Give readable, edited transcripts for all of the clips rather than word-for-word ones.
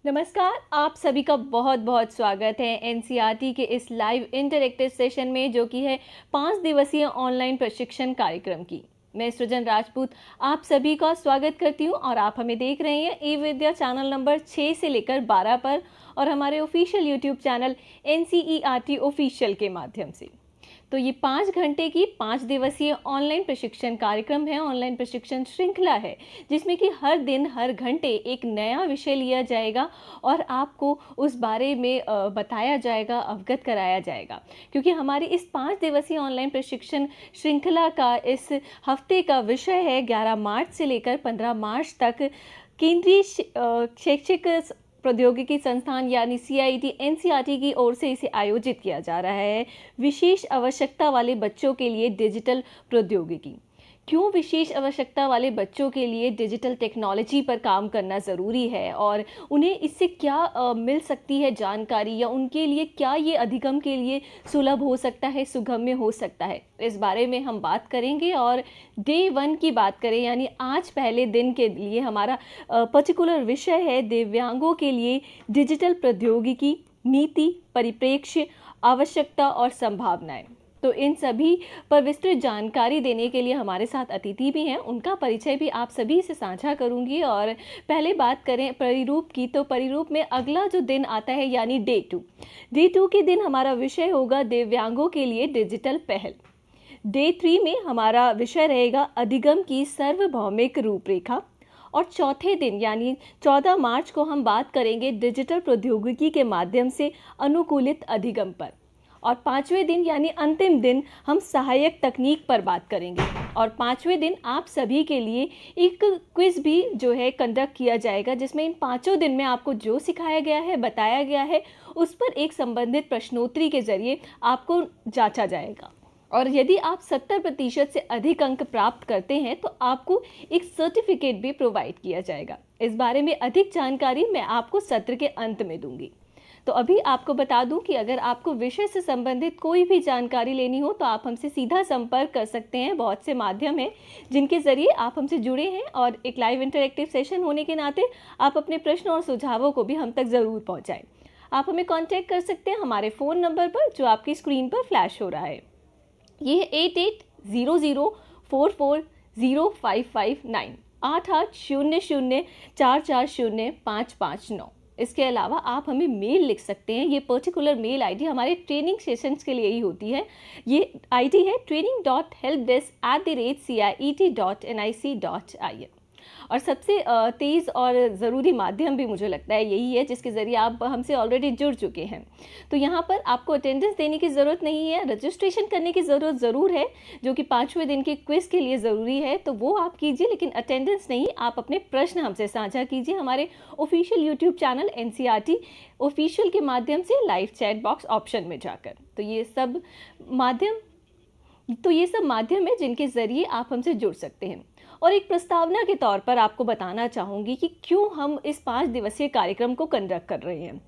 नमस्कार, आप सभी का बहुत बहुत स्वागत है एनसीईआरटी के इस लाइव इंटरैक्टिव सेशन में, जो कि है 5 दिवसीय ऑनलाइन प्रशिक्षण कार्यक्रम की। मैं सृजन राजपूत आप सभी का स्वागत करती हूं और आप हमें देख रहे हैं ई विद्या चैनल नंबर 6 से लेकर 12 पर और हमारे official YouTube channel NCERT official के माध्यम से। तो ये 5 घंटे की 5 दिवसीय ऑनलाइन प्रशिक्षण कार्यक्रम है, ऑनलाइन प्रशिक्षण श्रृंखला है, जिसमें कि हर दिन हर घंटे एक नया विषय लिया जाएगा और आपको उस बारे में बताया जाएगा, अवगत कराया जाएगा। क्योंकि हमारी इस 5 दिवसीय ऑनलाइन प्रशिक्षण श्रृंखला का इस हफ्ते का विषय है 11 मार्च से लेकर 15 मार्च तक केंद्रीय शैक्षिक प्रौद्योगिकी संस्थान यानी CIET NCERT की ओर से इसे आयोजित किया जा रहा है। विशेष आवश्यकता वाले बच्चों के लिए डिजिटल प्रौद्योगिकी। क्यों विशेष आवश्यकता वाले बच्चों के लिए डिजिटल टेक्नोलॉजी पर काम करना ज़रूरी है और उन्हें इससे क्या मिल सकती है जानकारी, या उनके लिए क्या ये अधिगम के लिए सुलभ हो सकता है, सुगम्य हो सकता है, इस बारे में हम बात करेंगे। और डे 1 की बात करें यानी आज पहले दिन के लिए हमारा पर्टिकुलर विषय है दिव्यांगों के लिए डिजिटल प्रौद्योगिकी, नीति, परिप्रेक्ष्य, आवश्यकता और संभावनाएं। तो इन सभी पर विस्तृत जानकारी देने के लिए हमारे साथ अतिथि भी हैं, उनका परिचय भी आप सभी से साझा करूंगी। और पहले बात करें परिरूप की, तो परिरूप में अगला जो दिन आता है यानी डे 2 के दिन हमारा विषय होगा दिव्यांगों के लिए डिजिटल पहल। डे 3 में हमारा विषय रहेगा अधिगम की सार्वभौमिक रूपरेखा। और चौथे दिन यानी 14 मार्च को हम बात करेंगे डिजिटल प्रौद्योगिकी के माध्यम से अनुकूलित अधिगम पर। और 5वें दिन यानी अंतिम दिन हम सहायक तकनीक पर बात करेंगे। और 5वें दिन आप सभी के लिए एक क्विज़ भी जो है कंडक्ट किया जाएगा, जिसमें इन 5 दिन में आपको जो सिखाया गया है, बताया गया है, उस पर एक संबंधित प्रश्नोत्तरी के जरिए आपको जांचा जाएगा। और यदि आप 70% से अधिक अंक प्राप्त करते हैं तो आपको एक सर्टिफिकेट भी प्रोवाइड किया जाएगा। इस बारे में अधिक जानकारी मैं आपको सत्र के अंत में दूंगी। तो अभी आपको बता दूं कि अगर आपको विषय से संबंधित कोई भी जानकारी लेनी हो तो आप हमसे सीधा संपर्क कर सकते हैं। बहुत से माध्यम हैं जिनके ज़रिए आप हमसे जुड़े हैं और एक लाइव इंटरैक्टिव सेशन होने के नाते आप अपने प्रश्न और सुझावों को भी हम तक ज़रूर पहुंचाएं। आप हमें कांटेक्ट कर सकते हैं हमारे फ़ोन नंबर पर जो आपकी स्क्रीन पर फ्लैश हो रहा है। ये है 8800440559 8800440559। इसके अलावा आप हमें मेल लिख सकते हैं। ये पर्टिकुलर मेल आईडी हमारे ट्रेनिंग सेशंस के लिए ही होती है। ये आईडी है training.helpdesk@ciet.nic.in। और सबसे तेज़ और ज़रूरी माध्यम भी मुझे लगता है यही है, जिसके ज़रिए आप हमसे ऑलरेडी जुड़ चुके हैं। तो यहाँ पर आपको अटेंडेंस देने की ज़रूरत नहीं है, रजिस्ट्रेशन करने की ज़रूरत ज़रूर है, जो कि 5वें दिन के क्विज़ के लिए ज़रूरी है, तो वो आप कीजिए, लेकिन अटेंडेंस नहीं। आप अपने प्रश्न हमसे साझा कीजिए हमारे official YouTube channel NCERT official के माध्यम से लाइव चैट बॉक्स ऑप्शन में जाकर। तो ये सब माध्यम है जिनके ज़रिए आप हमसे जुड़ सकते हैं। और एक प्रस्तावना के तौर पर आपको बताना चाहूँगी कि क्यों हम इस 5 दिवसीय कार्यक्रम को कंडक्ट कर रहे हैं।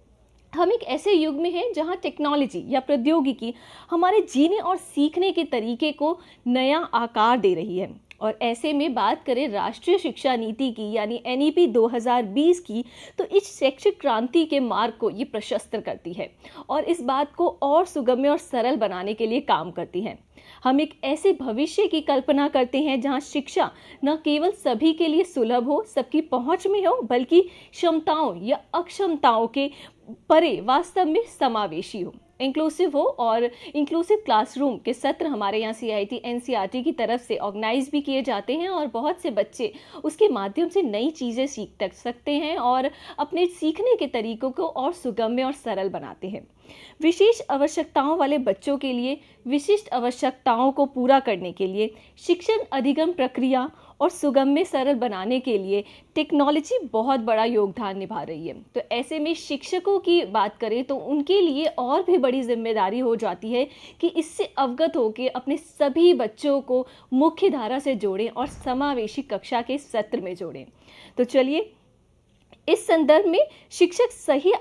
हम एक ऐसे युग में हैं जहां टेक्नोलॉजी या प्रौद्योगिकी हमारे जीने और सीखने के तरीके को नया आकार दे रही है। और ऐसे में बात करें राष्ट्रीय शिक्षा नीति की यानी NEP 2020 की, तो इस शैक्षिक क्रांति के मार्ग को ये प्रशस्त करती है और इस बात को और सुगम्य और सरल बनाने के लिए काम करती है। हम एक ऐसे भविष्य की कल्पना करते हैं जहां शिक्षा न केवल सभी के लिए सुलभ हो, सबकी पहुंच में हो, बल्कि क्षमताओं या अक्षमताओं के परे वास्तव में समावेशी हो, इंक्लूसिव हो। और इंक्लूसिव क्लासरूम के सत्र हमारे यहाँ CIET NCERT की तरफ से ऑर्गेनाइज भी किए जाते हैं और बहुत से बच्चे उसके माध्यम से नई चीज़ें सीख सकते हैं और अपने सीखने के तरीकों को और सुगम्य और सरल बनाते हैं। विशेष आवश्यकताओं वाले बच्चों के लिए विशिष्ट आवश्यकताओं को पूरा करने के लिए शिक्षण अधिगम प्रक्रिया और सुगम्य सरल बनाने के लिए टेक्नोलॉजी बहुत बड़ा योगदान निभा रही है। तो ऐसे में शिक्षकों की बात करें तो उनके लिए और भी बड़ी जिम्मेदारी हो जाती है कि इससे अवगत होकर अपने सभी बच्चों को मुख्य धारा से जोड़ें और समावेशी कक्षा के सत्र में जोड़ें। तो चलिए, इस संदर्भ में शिक्षक सही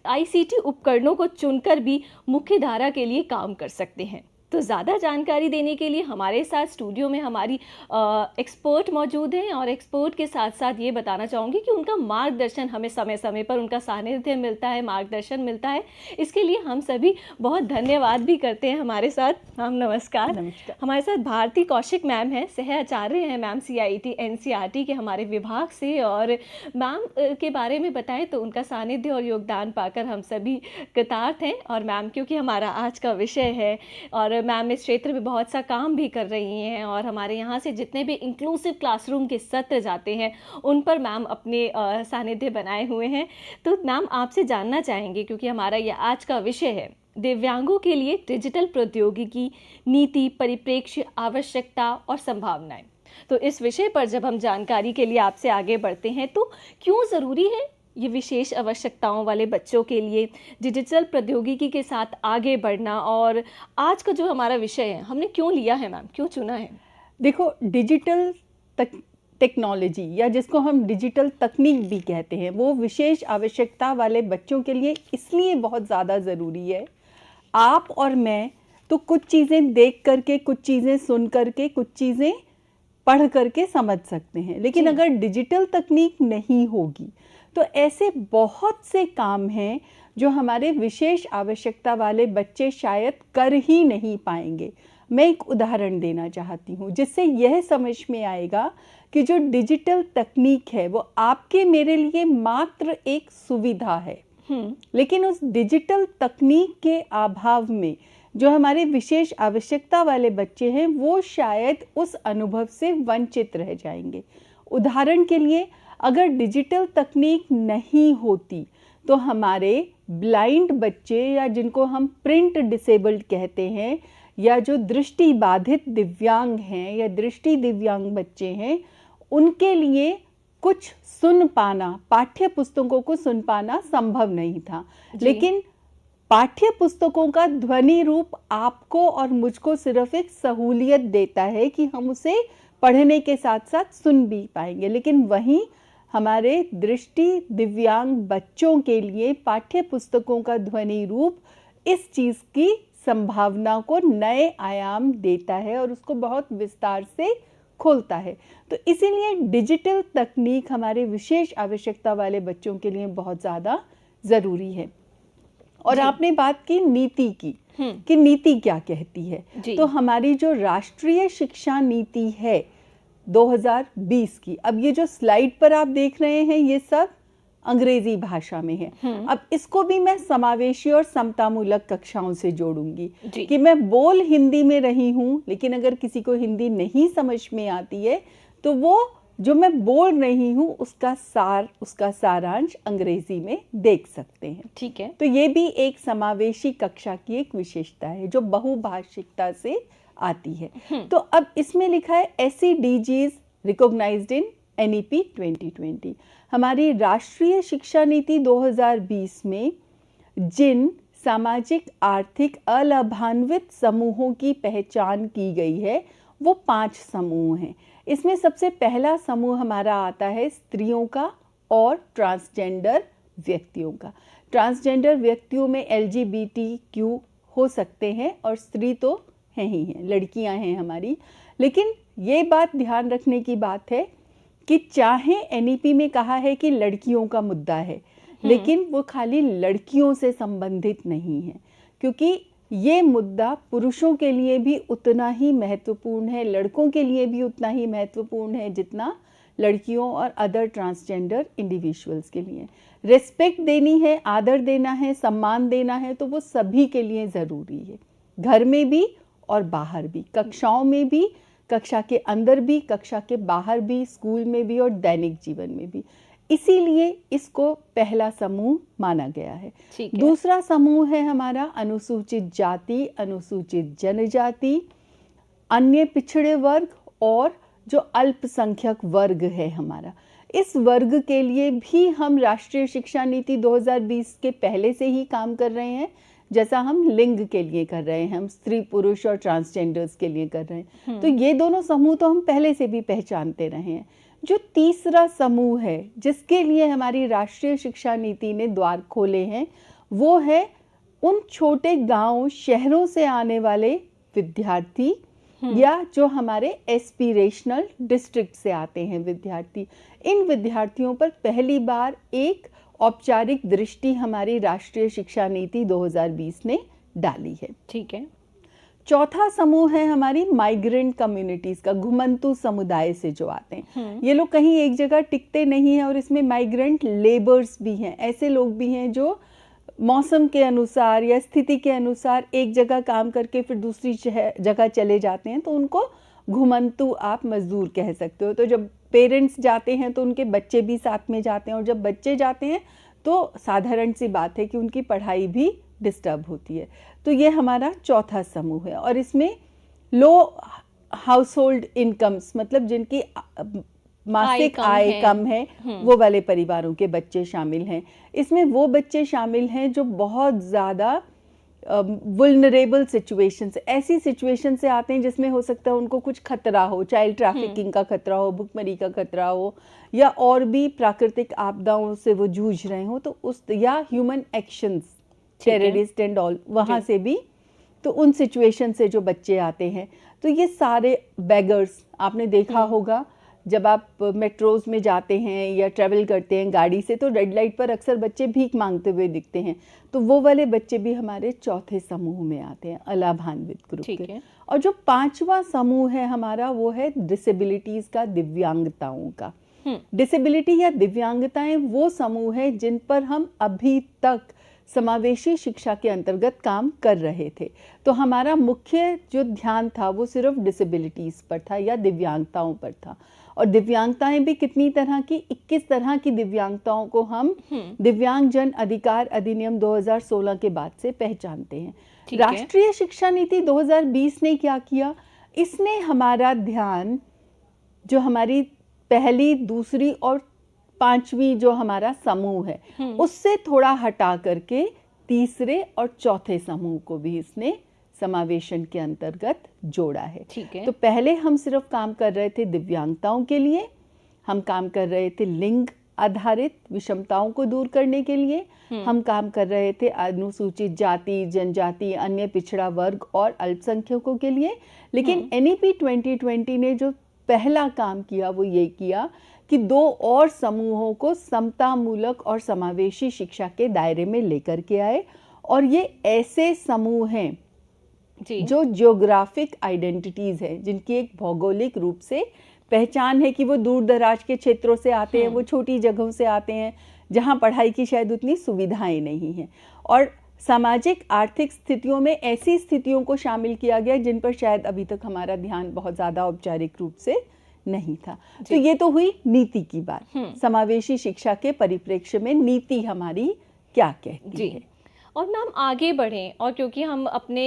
ICT उपकरणों को चुनकर भी मुख्य धारा के लिए काम कर सकते हैं। तो ज़्यादा जानकारी देने के लिए हमारे साथ स्टूडियो में हमारी एक्सपर्ट मौजूद हैं, और एक्सपर्ट के साथ साथ ये बताना चाहूँगी कि उनका मार्गदर्शन हमें समय समय पर उनका सानिध्य मिलता है, मार्गदर्शन मिलता है। इसके लिए हम सभी बहुत धन्यवाद भी करते हैं। हमारे साथ मैम नमस्कार। नमस्कार। हमारे साथ भारती कौशिक मैम हैं, सह आचार्य हैं मैम CIT NCERT के हमारे विभाग से, और मैम के बारे में बताएं तो उनका सानिध्य और योगदान पाकर हम सभी कृतार्थ हैं। और मैम क्योंकि हमारा आज का विषय है, और मैम इस क्षेत्र में बहुत सा काम भी कर रही हैं, और हमारे यहाँ से जितने भी इंक्लूसिव क्लासरूम के सत्र जाते हैं उन पर मैम अपने सानिध्य बनाए हुए हैं। तो मैम आपसे जानना चाहेंगे, क्योंकि हमारा ये आज का विषय है दिव्यांगों के लिए डिजिटल प्रौद्योगिकी नीति, परिप्रेक्ष्य, आवश्यकता और संभावनाएं। तो इस विषय पर जब हम जानकारी के लिए आपसे आगे बढ़ते हैं, तो क्यों ज़रूरी है ये विशेष आवश्यकताओं वाले बच्चों के लिए डिजिटल प्रौद्योगिकी के साथ आगे बढ़ना, और आज का जो हमारा विषय है हमने क्यों लिया है मैम, क्यों चुना है? देखो, डिजिटल टेक्नोलॉजी या जिसको हम डिजिटल तकनीक भी कहते हैं, वो विशेष आवश्यकता वाले बच्चों के लिए इसलिए बहुत ज़्यादा ज़रूरी है। आप और मैं तो कुछ चीज़ें देख करके, कुछ चीज़ें सुन करके, कुछ चीज़ें पढ़ करके समझ सकते हैं, लेकिन अगर डिजिटल तकनीक नहीं होगी तो ऐसे बहुत से काम हैं जो हमारे विशेष आवश्यकता वाले बच्चे शायद कर ही नहीं पाएंगे। मैं एक उदाहरण देना चाहती हूँ जिससे यह समझ में आएगा कि जो डिजिटल तकनीक है वो आपके मेरे लिए मात्र एक सुविधा है, लेकिन उस डिजिटल तकनीक के अभाव में जो हमारे विशेष आवश्यकता वाले बच्चे हैं वो शायद उस अनुभव से वंचित रह जाएंगे। उदाहरण के लिए, अगर डिजिटल तकनीक नहीं होती तो हमारे ब्लाइंड बच्चे, या जिनको हम प्रिंट डिसेबल्ड कहते हैं, या जो दृष्टि बाधित दिव्यांग हैं या दृष्टि दिव्यांग बच्चे हैं, उनके लिए कुछ सुन पाना, पाठ्य पुस्तकों को सुन पाना संभव नहीं था। लेकिन पाठ्य पुस्तकों का ध्वनि रूप आपको और मुझको सिर्फ एक सहूलियत देता है कि हम उसे पढ़ने के साथ साथ सुन भी पाएंगे, लेकिन वहीं हमारे दृष्टि दिव्यांग बच्चों के लिए पाठ्य पुस्तकों का ध्वनि रूप इस चीज़ की संभावना को नए आयाम देता है और उसको बहुत विस्तार से खोलता है। तो इसीलिए डिजिटल तकनीक हमारे विशेष आवश्यकता वाले बच्चों के लिए बहुत ज़्यादा ज़रूरी है। और आपने बात की नीति की कि नीति क्या कहती है, तो हमारी जो राष्ट्रीय शिक्षा नीति है 2020 की, अब ये जो स्लाइड पर आप देख रहे हैं ये सब अंग्रेजी भाषा में है। अब इसको भी मैं समावेशी और समतामूलक कक्षाओं से जोड़ूंगी कि मैं बोल हिंदी में रही हूँ, लेकिन अगर किसी को हिंदी नहीं समझ में आती है तो वो जो मैं बोल रही हूँ उसका सार, उसका सारांश अंग्रेजी में देख सकते हैं। ठीक है। तो ये भी एक समावेशी कक्षा की एक विशेषता है जो बहुभाषिकता से आती है। तो अब इसमें लिखा है SEDGs रिकॉग्नाइज्ड इन NEP 2020। हमारी राष्ट्रीय शिक्षा नीति 2020 में जिन सामाजिक आर्थिक अलाभान्वित समूहों की पहचान की गई है वो 5 समूह हैं। इसमें सबसे पहला समूह हमारा आता है स्त्रियों का और ट्रांसजेंडर व्यक्तियों का। ट्रांसजेंडर व्यक्तियों में LGBTQ हो सकते हैं और स्त्री तो हैं ही हैं, लड़कियां हैं हमारी। लेकिन ये बात ध्यान रखने की बात है कि चाहे NEP में कहा है कि लड़कियों का मुद्दा है, लेकिन वो खाली लड़कियों से संबंधित नहीं है, क्योंकि ये मुद्दा पुरुषों के लिए भी उतना ही महत्वपूर्ण है, लड़कों के लिए भी उतना ही महत्वपूर्ण है जितना लड़कियों और अदर ट्रांसजेंडर इंडिविजुअल्स के लिए। रिस्पेक्ट देनी है, आदर देना है, सम्मान देना है, तो वो सभी के लिए ज़रूरी है, घर में भी और बाहर भी, कक्षाओं में भी, कक्षा के अंदर भी, कक्षा के बाहर भी, स्कूल में भी और दैनिक जीवन में भी। इसीलिए इसको पहला समूह माना गया है। दूसरा समूह है हमारा अनुसूचित जाति, अनुसूचित जनजाति, अन्य पिछड़े वर्ग और जो अल्पसंख्यक वर्ग है हमारा। इस वर्ग के लिए भी हम राष्ट्रीय शिक्षा नीति 2020 के पहले से ही काम कर रहे हैं, जैसा हम लिंग के लिए कर रहे हैं, हम स्त्री पुरुष और ट्रांसजेंडर्स के लिए कर रहे हैं। तो ये दोनों समूह तो हम पहले से भी पहचानते रहे हैं। जो तीसरा समूह है जिसके लिए हमारी राष्ट्रीय शिक्षा नीति ने द्वार खोले हैं, वो है उन छोटे गांव शहरों से आने वाले विद्यार्थी या जो हमारे एस्पिरेशनल डिस्ट्रिक्ट से आते हैं विद्यार्थी, इन विद्यार्थियों पर पहली बार एक औपचारिक दृष्टि हमारी राष्ट्रीय शिक्षा नीति 2020 ने डाली है। ठीक है। चौथा समूह है हमारी माइग्रेंट कम्युनिटीज का, घुमंतु समुदाय से जो आते हैं। ये लोग कहीं एक जगह टिकते नहीं हैं और इसमें माइग्रेंट लेबर्स भी हैं, ऐसे लोग भी हैं जो मौसम के अनुसार या स्थिति के अनुसार एक जगह काम करके फिर दूसरी जगह चले जाते हैं, तो उनको घुमंतु आप मजदूर कह सकते हो। तो जब पेरेंट्स जाते हैं तो उनके बच्चे भी साथ में जाते हैं, और जब बच्चे जाते हैं तो साधारण सी बात है कि उनकी पढ़ाई भी डिस्टर्ब होती है। तो ये हमारा चौथा समूह है, और इसमें लो हाउस होल्ड इनकम्स, मतलब जिनकी मासिक आय कम है, वो वाले परिवारों के बच्चे शामिल हैं। इसमें वो बच्चे शामिल हैं जो बहुत ज़्यादा वुल्नरेबल सिचुएशन से, ऐसी सिचुएशन से आते हैं जिसमें हो सकता है उनको कुछ खतरा हो, चाइल्ड ट्रैफिकिंग का खतरा हो, भुखमरी का खतरा हो, या और भी प्राकृतिक आपदाओं से वो जूझ रहे हो, तो उस या human actions, terrorist and all, वहाँ से भी, तो उन सिचुएशन से जो बच्चे आते हैं। तो ये सारे बेगर्स, आपने देखा होगा जब आप मेट्रोज में जाते हैं या ट्रैवल करते हैं गाड़ी से, तो रेड लाइट पर अक्सर बच्चे भीख मांगते हुए दिखते हैं, तो वो वाले बच्चे भी हमारे चौथे समूह में आते हैं, अलाभान्वित ग्रुप के। और जो पांचवा समूह है हमारा, वो है डिसेबिलिटीज का, दिव्यांगताओं का। डिसेबिलिटी या दिव्यांगताएं वो समूह है जिन पर हम अभी तक समावेशी शिक्षा के अंतर्गत काम कर रहे थे। तो हमारा मुख्य जो ध्यान था वो सिर्फ डिसेबिलिटीज पर था या दिव्यांगताओं पर था। और दिव्यांगताएं भी कितनी तरह की, 21 तरह की दिव्यांगताओं को हम दिव्यांगजन अधिकार अधिनियम 2016 के बाद से पहचानते हैं। राष्ट्रीय शिक्षा नीति 2020 ने क्या किया, इसने हमारा ध्यान जो हमारी पहली, दूसरी और पांचवी जो हमारा समूह है उससे थोड़ा हटा करके तीसरे और चौथे समूह को भी इसने समावेशन के अंतर्गत जोड़ा है। ठीक है। तो पहले हम सिर्फ काम कर रहे थे दिव्यांगताओं के लिए, हम काम कर रहे थे लिंग आधारित विषमताओं को दूर करने के लिए, हम काम कर रहे थे अनुसूचित जाति, जनजाति, अन्य पिछड़ा वर्ग और अल्पसंख्यकों के लिए। लेकिन NEP 2020 ने जो पहला काम किया वो ये किया कि 2 और समूहों को समतामूलक और समावेशी शिक्षा के दायरे में लेकर के आए। और ये ऐसे समूह हैं जो जियोग्राफिक आइडेंटिटीज है, जिनकी एक भौगोलिक रूप से पहचान है कि वो दूर दराज के क्षेत्रों से आते हैं, वो छोटी जगहों से आते हैं जहाँ पढ़ाई की शायद उतनी सुविधाएं नहीं हैं। और सामाजिक आर्थिक स्थितियों में ऐसी स्थितियों को शामिल किया गया जिन पर शायद अभी तक हमारा ध्यान बहुत ज़्यादा औपचारिक रूप से नहीं था। तो ये तो हुई नीति की बात। समावेशी शिक्षा के परिप्रेक्ष्य में नीति हमारी क्या कहती है। और मैम आगे बढ़ें, और क्योंकि हम अपने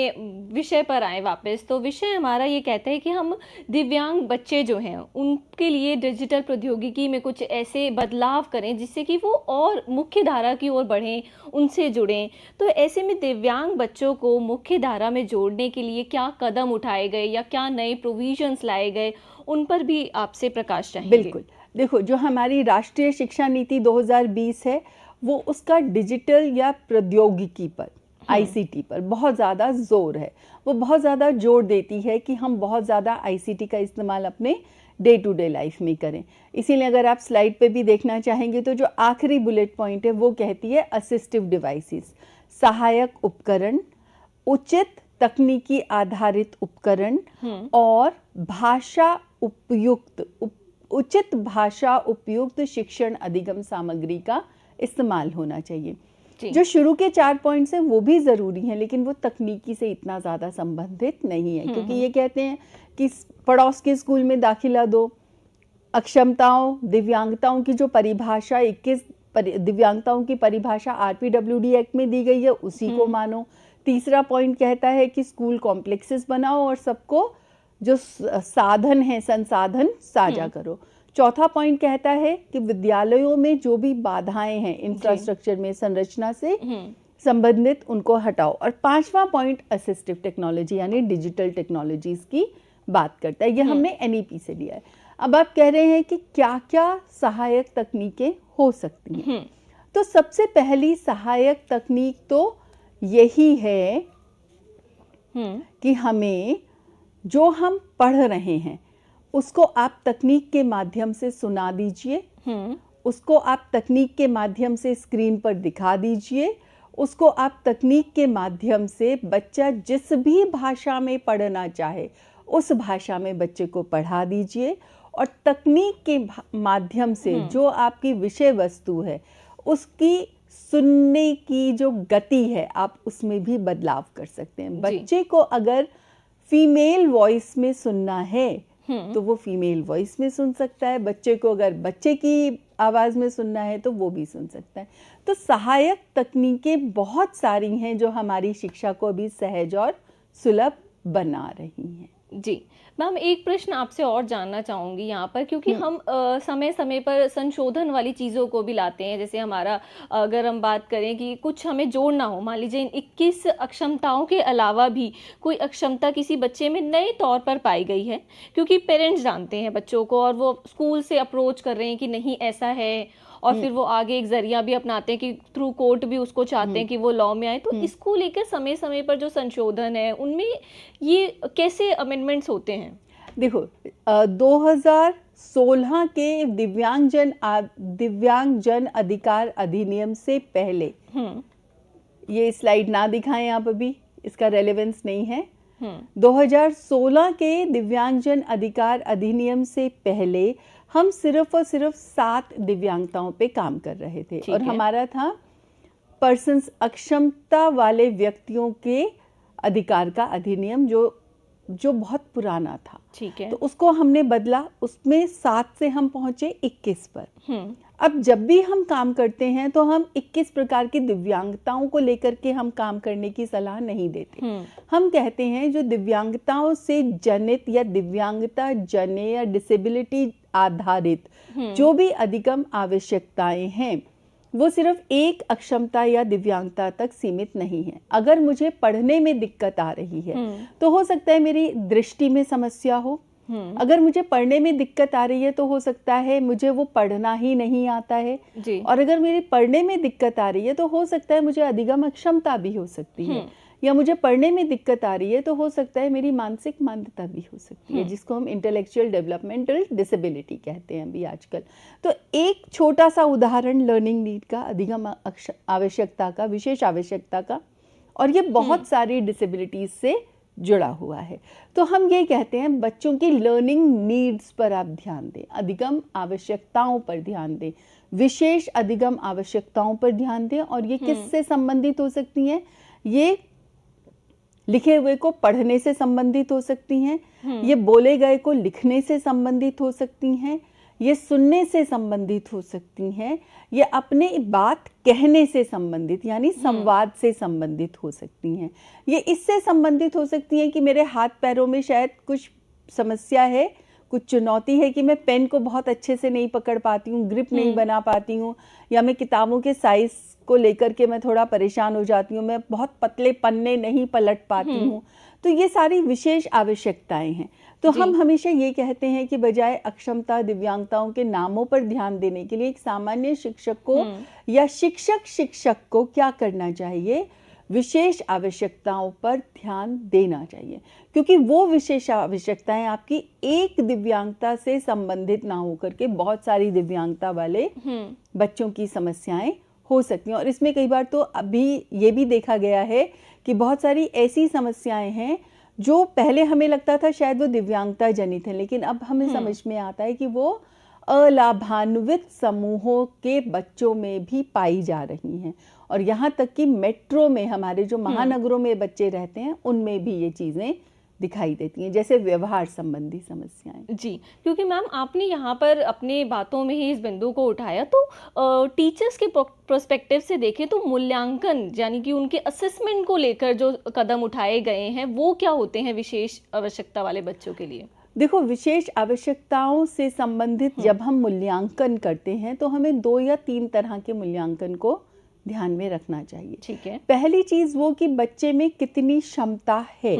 विषय पर आए वापस, तो विषय हमारा ये कहता है कि हम दिव्यांग बच्चे जो हैं उनके लिए डिजिटल प्रौद्योगिकी में कुछ ऐसे बदलाव करें जिससे कि वो और मुख्य धारा की ओर बढ़ें, उनसे जुड़ें। तो ऐसे में दिव्यांग बच्चों को मुख्य धारा में जोड़ने के लिए क्या कदम उठाए गए या क्या नए प्रोविजंस लाए गए, उन पर भी आपसे प्रकाश चाहेंगे। बिल्कुल। देखो, जो हमारी राष्ट्रीय शिक्षा नीति 2020 है वो उसका डिजिटल या प्रौद्योगिकी पर, ICT पर बहुत ज़्यादा जोर है। वो बहुत ज़्यादा जोर देती है कि हम बहुत ज़्यादा ICT का इस्तेमाल अपने डे टू डे लाइफ में करें। इसीलिए अगर आप स्लाइड पे भी देखना चाहेंगे तो जो आखिरी बुलेट पॉइंट है वो कहती है असिस्टिव डिवाइसेस, सहायक उपकरण, उचित तकनीकी आधारित उपकरण और भाषा उपयुक्त, उचित भाषा उपयुक्त शिक्षण अधिगम सामग्री का इस्तेमाल होना चाहिए। जो शुरू के 4 पॉइंट्स हैं वो भी ज़रूरी हैं, लेकिन वो तकनीकी से इतना ज़्यादा संबंधित नहीं है, क्योंकि ये कहते हैं कि पड़ोस के स्कूल में दाखिला दो, अक्षमताओं, दिव्यांगताओं की जो परिभाषा 21 दिव्यांगताओं की परिभाषा RPWD एक्ट में दी गई है उसी को मानो। तीसरा पॉइंट कहता है कि स्कूल कॉम्प्लेक्सेस बनाओ और सबको जो साधन है, संसाधन साझा करो। चौथा पॉइंट कहता है कि विद्यालयों में जो भी बाधाएं हैं इंफ्रास्ट्रक्चर में, संरचना से संबंधित, उनको हटाओ। और पांचवा पॉइंट असिस्टिव टेक्नोलॉजी यानी डिजिटल टेक्नोलॉजीज की बात करता है। ये हमने NEP से लिया है। अब आप कह रहे हैं कि क्या क्या सहायक तकनीकें हो सकती हैं। तो सबसे पहली सहायक तकनीक तो यही है कि हमें जो हम पढ़ रहे हैं उसको आप तकनीक के माध्यम से सुना दीजिए, उसको आप तकनीक के माध्यम से स्क्रीन पर दिखा दीजिए, उसको आप तकनीक के माध्यम से बच्चा जिस भी भाषा में पढ़ना चाहे उस भाषा में बच्चे को पढ़ा दीजिए, और तकनीक के माध्यम से जो आपकी विषय वस्तु है उसकी सुनने की जो गति है आप उसमें भी बदलाव कर सकते हैं। बच्चे को अगर फीमेल वॉइस में सुनना है तो वो फीमेल वॉइस में सुन सकता है, बच्चे को अगर बच्चे की आवाज़ में सुनना है तो वो भी सुन सकता है। तो सहायक तकनीकें बहुत सारी हैं जो हमारी शिक्षा को अभी सहज और सुलभ बना रही हैं। जी मैम, एक प्रश्न आपसे और जानना चाहूँगी यहाँ पर, क्योंकि हम समय समय पर संशोधन वाली चीज़ों को भी लाते हैं। जैसे हमारा अगर हम बात करें कि कुछ हमें जोड़ना हो, मान लीजिए इन 21 अक्षमताओं के अलावा भी कोई अक्षमता किसी बच्चे में नए तौर पर पाई गई है, क्योंकि पेरेंट्स जानते हैं बच्चों को और वो स्कूल से अप्रोच कर रहे हैं कि नहीं ऐसा है, और फिर वो आगे एक जरिया भी अपनाते हैं कि थ्रू कोर्ट भी उसको चाहते हैं कि वो लॉ में आए। तो इसको लेकर समय समय पर जो संशोधन है उनमें ये कैसे अमेंडमेंट्स होते हैं? देखो 2016 के दिव्यांगजन अधिकार अधिनियम से पहले, ये स्लाइड ना दिखाएं आप, अभी इसका रेलेवेंस नहीं है। 2016 के दिव्यांगजन अधिकार अधिनियम से पहले हम सिर्फ और सिर्फ 7 दिव्यांगताओं पे काम कर रहे थे, और हमारा था पर्सन्स, अक्षमता वाले व्यक्तियों के अधिकार का अधिनियम, जो बहुत पुराना था। ठीक है। तो उसको हमने बदला, उसमें 7 से हम पहुंचे 21 पर। अब जब भी हम काम करते हैं तो हम 21 प्रकार की दिव्यांगताओं को लेकर के हम काम करने की सलाह नहीं देते। हम कहते हैं जो दिव्यांगताओं से जनित या दिव्यांगता जने या डिसेबिलिटी आधारित जो भी अधिगम आवश्यकताएं हैं वो सिर्फ एक अक्षमता या दिव्यांगता तक सीमित नहीं है। अगर मुझे पढ़ने में दिक्कत आ रही है तो हो सकता है मेरी दृष्टि में समस्या हो, अगर मुझे पढ़ने में दिक्कत आ रही है तो हो सकता है मुझे वो पढ़ना ही नहीं आता है जी। और अगर मेरी पढ़ने में दिक्कत आ रही है तो हो सकता है मुझे अधिगम अक्षमता भी हो सकती है, या मुझे पढ़ने में दिक्कत आ रही है तो हो सकता है मेरी मानसिक मंदता भी हो सकती है, जिसको हम इंटेलेक्चुअल डेवलपमेंटल डिसेबिलिटी कहते हैं अभी आजकल। तो एक छोटा सा उदाहरण लर्निंग नीड का, अधिगम आवश्यकता का, विशेष आवश्यकता का, और ये बहुत सारी डिसेबिलिटीज से जुड़ा हुआ है। तो हम ये कहते हैं बच्चों की लर्निंग नीड्स पर आप ध्यान दें, अधिगम आवश्यकताओं पर ध्यान दें, विशेष अधिगम आवश्यकताओं पर ध्यान दें। और ये किससे संबंधित हो सकती हैं? ये लिखे हुए को पढ़ने से संबंधित हो सकती हैं, ये बोले गए को लिखने से संबंधित हो सकती हैं, ये सुनने से संबंधित हो सकती हैं, ये अपने बात कहने से संबंधित यानी संवाद से संबंधित हो सकती हैं, ये इससे संबंधित हो सकती हैं कि मेरे हाथ पैरों में शायद कुछ समस्या है, कुछ चुनौती है कि मैं पेन को बहुत अच्छे से नहीं पकड़ पाती हूँ, ग्रिप नहीं बना पाती हूँ, या मैं किताबों के साइज को लेकर के मैं थोड़ा परेशान हो जाती हूँ, मैं बहुत पतले पन्ने नहीं पलट पाती हूँ। तो ये सारी विशेष आवश्यकताएं हैं। तो हम हमेशा ये कहते हैं कि बजाय अक्षमता दिव्यांगताओं के नामों पर ध्यान देने के लिए एक सामान्य शिक्षक को या शिक्षक को क्या करना चाहिए? विशेष आवश्यकताओं पर ध्यान देना चाहिए, क्योंकि वो विशेष आवश्यकताएं आपकी एक दिव्यांगता से संबंधित ना होकर के बहुत सारी दिव्यांगता वाले बच्चों की समस्याएं हो सकती हैं। और इसमें कई बार तो अभी ये भी देखा गया है कि बहुत सारी ऐसी समस्याएं हैं जो पहले हमें लगता था शायद वो दिव्यांगता जनित है, लेकिन अब हमें समझ में आता है कि वो अलाभान्वित समूहों के बच्चों में भी पाई जा रही हैं। और यहाँ तक कि मेट्रो में, हमारे जो महानगरों में बच्चे रहते हैं, उनमें भी ये चीज़ें दिखाई देती हैं, जैसे व्यवहार संबंधी समस्याएं। जी, क्योंकि मैम आपने यहाँ पर अपने बातों में ही इस बिंदु को उठाया, तो टीचर्स के प्रोस्पेक्टिव से देखें तो मूल्यांकन यानी कि उनके असेसमेंट को लेकर जो कदम उठाए गए हैं वो क्या होते हैं विशेष आवश्यकता वाले बच्चों के लिए? देखो, विशेष आवश्यकताओं से संबंधित जब हम मूल्यांकन करते हैं तो हमें 2 या 3 तरह के मूल्यांकन को ध्यान में रखना चाहिए। ठीक है। पहली चीज वो कि बच्चे में कितनी क्षमता है।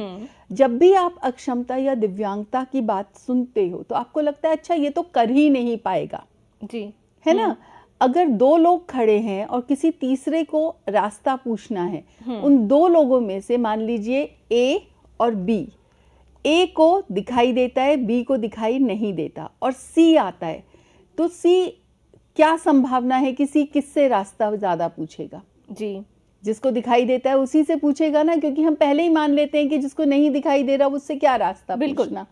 जब भी आप अक्षमता या दिव्यांगता की बात सुनते हो तो आपको लगता है अच्छा ये तो कर ही नहीं पाएगा, जी, है ना। अगर 2 लोग खड़े हैं और किसी तीसरे को रास्ता पूछना है, उन 2 लोगों में से मान लीजिए A और बी, ए को दिखाई देता है, बी को दिखाई नहीं देता, और सी आता है, तो सी क्या संभावना है कि सी किससे रास्ता ज़्यादा पूछेगा? जी, जिसको दिखाई देता है उसी से पूछेगा ना, क्योंकि हम पहले ही मान लेते हैं कि जिसको नहीं दिखाई दे रहा उससे क्या रास्ता पूछना।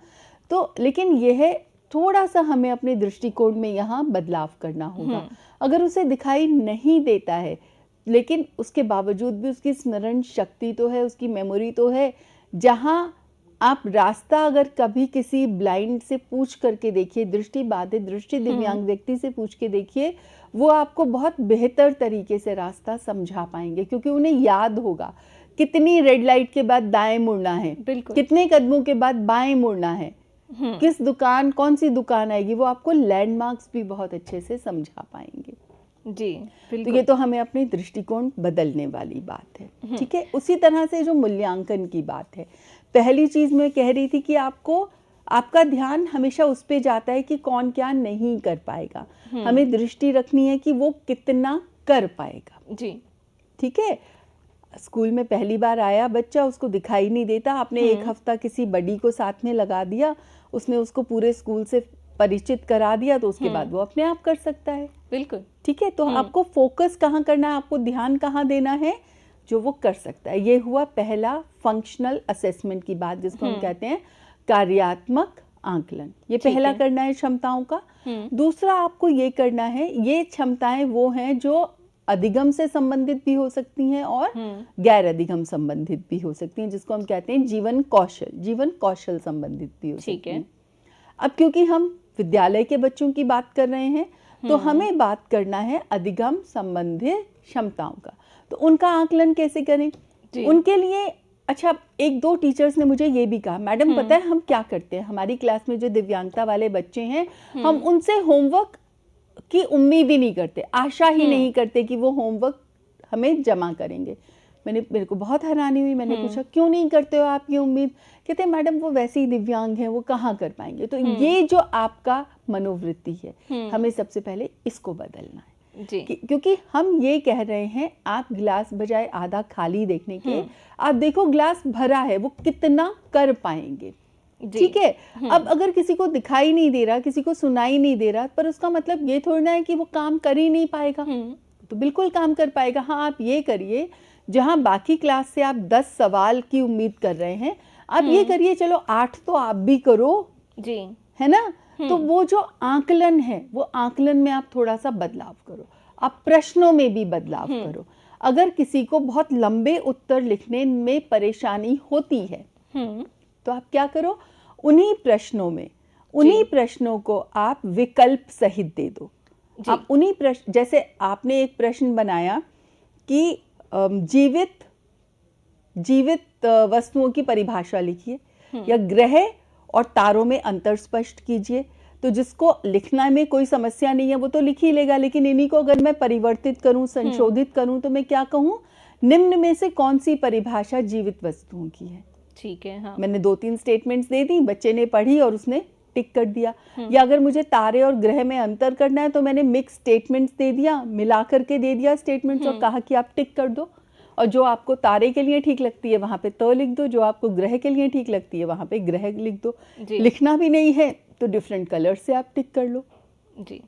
तो लेकिन यह थोड़ा सा हमें अपने दृष्टिकोण में यहाँ बदलाव करना होगा। अगर उसे दिखाई नहीं देता है लेकिन उसके बावजूद भी उसकी स्मरण शक्ति तो है, उसकी मेमोरी तो है, जहाँ आप रास्ता अगर कभी किसी ब्लाइंड से पूछ करके देखिए, दृष्टि बाधित, दृष्टि दिव्यांग व्यक्ति से पूछ के देखिए, वो आपको बहुत बेहतर तरीके से रास्ता समझा पाएंगे, क्योंकि उन्हें याद होगा कितनी रेड लाइट के बाद दाएं मुड़ना है, कितने कदमों के बाद बाएं मुड़ना है, किस दुकान, कौन सी दुकान आएगी, वो आपको लैंडमार्क्स भी बहुत अच्छे से समझा पाएंगे। जी, तो ये तो हमें अपने दृष्टिकोण बदलने वाली बात है। ठीक है, उसी तरह से जो मूल्यांकन की बात है, पहली चीज मैं कह रही थी कि आपका ध्यान हमेशा उस पे जाता है कि कौन क्या नहीं कर पाएगा, हमें दृष्टि रखनी है कि वो कितना कर पाएगा। जी, ठीक है, स्कूल में पहली बार आया बच्चा, उसको दिखाई नहीं देता, आपने एक हफ्ता किसी बड़ी को साथ में लगा दिया, उसने उसको पूरे स्कूल से परिचित करा दिया, तो उसके बाद वो अपने आप कर सकता है। बिल्कुल। ठीक है, तो आपको फोकस कहाँ करना है, आपको ध्यान कहाँ देना है, जो वो कर सकता है। ये हुआ पहला फंक्शनल असेसमेंट की बात, जिसको हम कहते हैं कार्यात्मक आंकलन। ये पहला करना है क्षमताओं का। दूसरा आपको ये करना है, ये क्षमताएं वो हैं जो अधिगम से संबंधित भी हो सकती हैं और गैर अधिगम संबंधित भी हो सकती हैं, जिसको हम कहते हैं जीवन कौशल संबंधित भी हो सकती हैं। अब क्योंकि हम विद्यालय के बच्चों की बात कर रहे हैं, तो हमें बात करना है अधिगम संबंधित क्षमताओं का। तो उनका आकलन कैसे करें? उनके लिए अच्छा, एक दो टीचर्स ने मुझे ये भी कहा, मैडम पता है हम क्या करते हैं, हमारी क्लास में जो दिव्यांगता वाले बच्चे हैं, हम उनसे होमवर्क की उम्मीद ही नहीं करते, आशा ही नहीं करते कि वो होमवर्क हमें जमा करेंगे। मेरे को बहुत हैरानी हुई, मैंने पूछा क्यों नहीं करते हो आप ये उम्मीद? कहते मैडम वो वैसे ही दिव्यांग हैं, वो कहाँ कर पाएंगे। तो ये जो आपका मनोवृत्ति है, हमें सबसे पहले इसको बदलना है। क्योंकि हम ये कह रहे हैं, आप गिलास बजाय आधा खाली देखने के, आप देखो गिलास भरा है, वो कितना कर पाएंगे। ठीक है, अब अगर किसी को दिखाई नहीं दे रहा, किसी को सुनाई नहीं दे रहा, पर उसका मतलब ये थोड़ा ना है कि वो काम कर ही नहीं पाएगा, तो बिल्कुल काम कर पाएगा। हाँ, आप ये करिए, जहां बाकी क्लास से आप 10 सवाल की उम्मीद कर रहे हैं, आप ये करिए चलो 8 तो आप भी करो, जी है ना। तो वो जो आकलन है, वो आकलन में आप थोड़ा सा बदलाव करो, आप प्रश्नों में भी बदलाव करो। अगर किसी को बहुत लंबे उत्तर लिखने में परेशानी होती है, तो आप क्या करो, उन्हीं प्रश्नों को आप विकल्प सहित दे दो। आप उन्हीं प्रश्न, जैसे आपने एक प्रश्न बनाया कि जीवित वस्तुओं की परिभाषा लिखिए, या ग्रह और तारों में अंतर स्पष्ट कीजिए। तो जिसको लिखना में कोई समस्या नहीं है वो तो लिख ही लेगा, लेकिन इन्हीं को अगर मैं परिवर्तित करूं, संशोधित करूं, तो मैं क्या कहूं, निम्न में से कौन सी परिभाषा जीवित वस्तुओं की है। ठीक है, हाँ। मैंने 2-3 स्टेटमेंट्स दे दी, बच्चे ने पढ़ी और उसने टिक कर दिया। या अगर मुझे तारे और ग्रह में अंतर करना है, तो मैंने मिक्स स्टेटमेंट्स दे दिया, मिला करके दे दिया स्टेटमेंट्स, और कहा कि आप टिक कर दो, और जो आपको तारे के लिए ठीक लगती है वहां पे तो लिख दो, जो आपको ग्रह के लिए ठीक लगती है वहां पे ग्रह लिख दो। लिखना भी नहीं है तो डिफरेंट कलर से आप टिक कर लो। जी,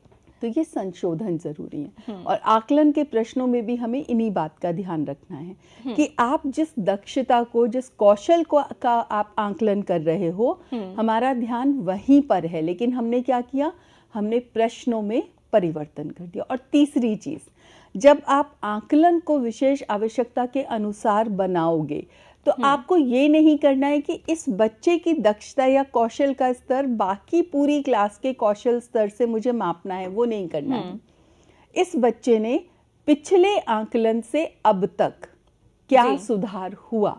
तो ये संशोधन जरूरी है। और आकलन के प्रश्नों में भी हमें इन्हीं बात का ध्यान रखना है कि आप जिस दक्षता को, जिस कौशल को का आप आकलन कर रहे हो, हमारा ध्यान वहीं पर है, लेकिन हमने क्या किया, हमने प्रश्नों में परिवर्तन कर दिया। और तीसरी चीज, जब आप आकलन को विशेष आवश्यकता के अनुसार बनाओगे, तो आपको ये नहीं करना है कि इस बच्चे की दक्षता या कौशल का स्तर बाकी पूरी क्लास के कौशल स्तर से मुझे मापना है, वो नहीं करना है। इस बच्चे ने पिछले आकलन से अब तक क्या सुधार हुआ,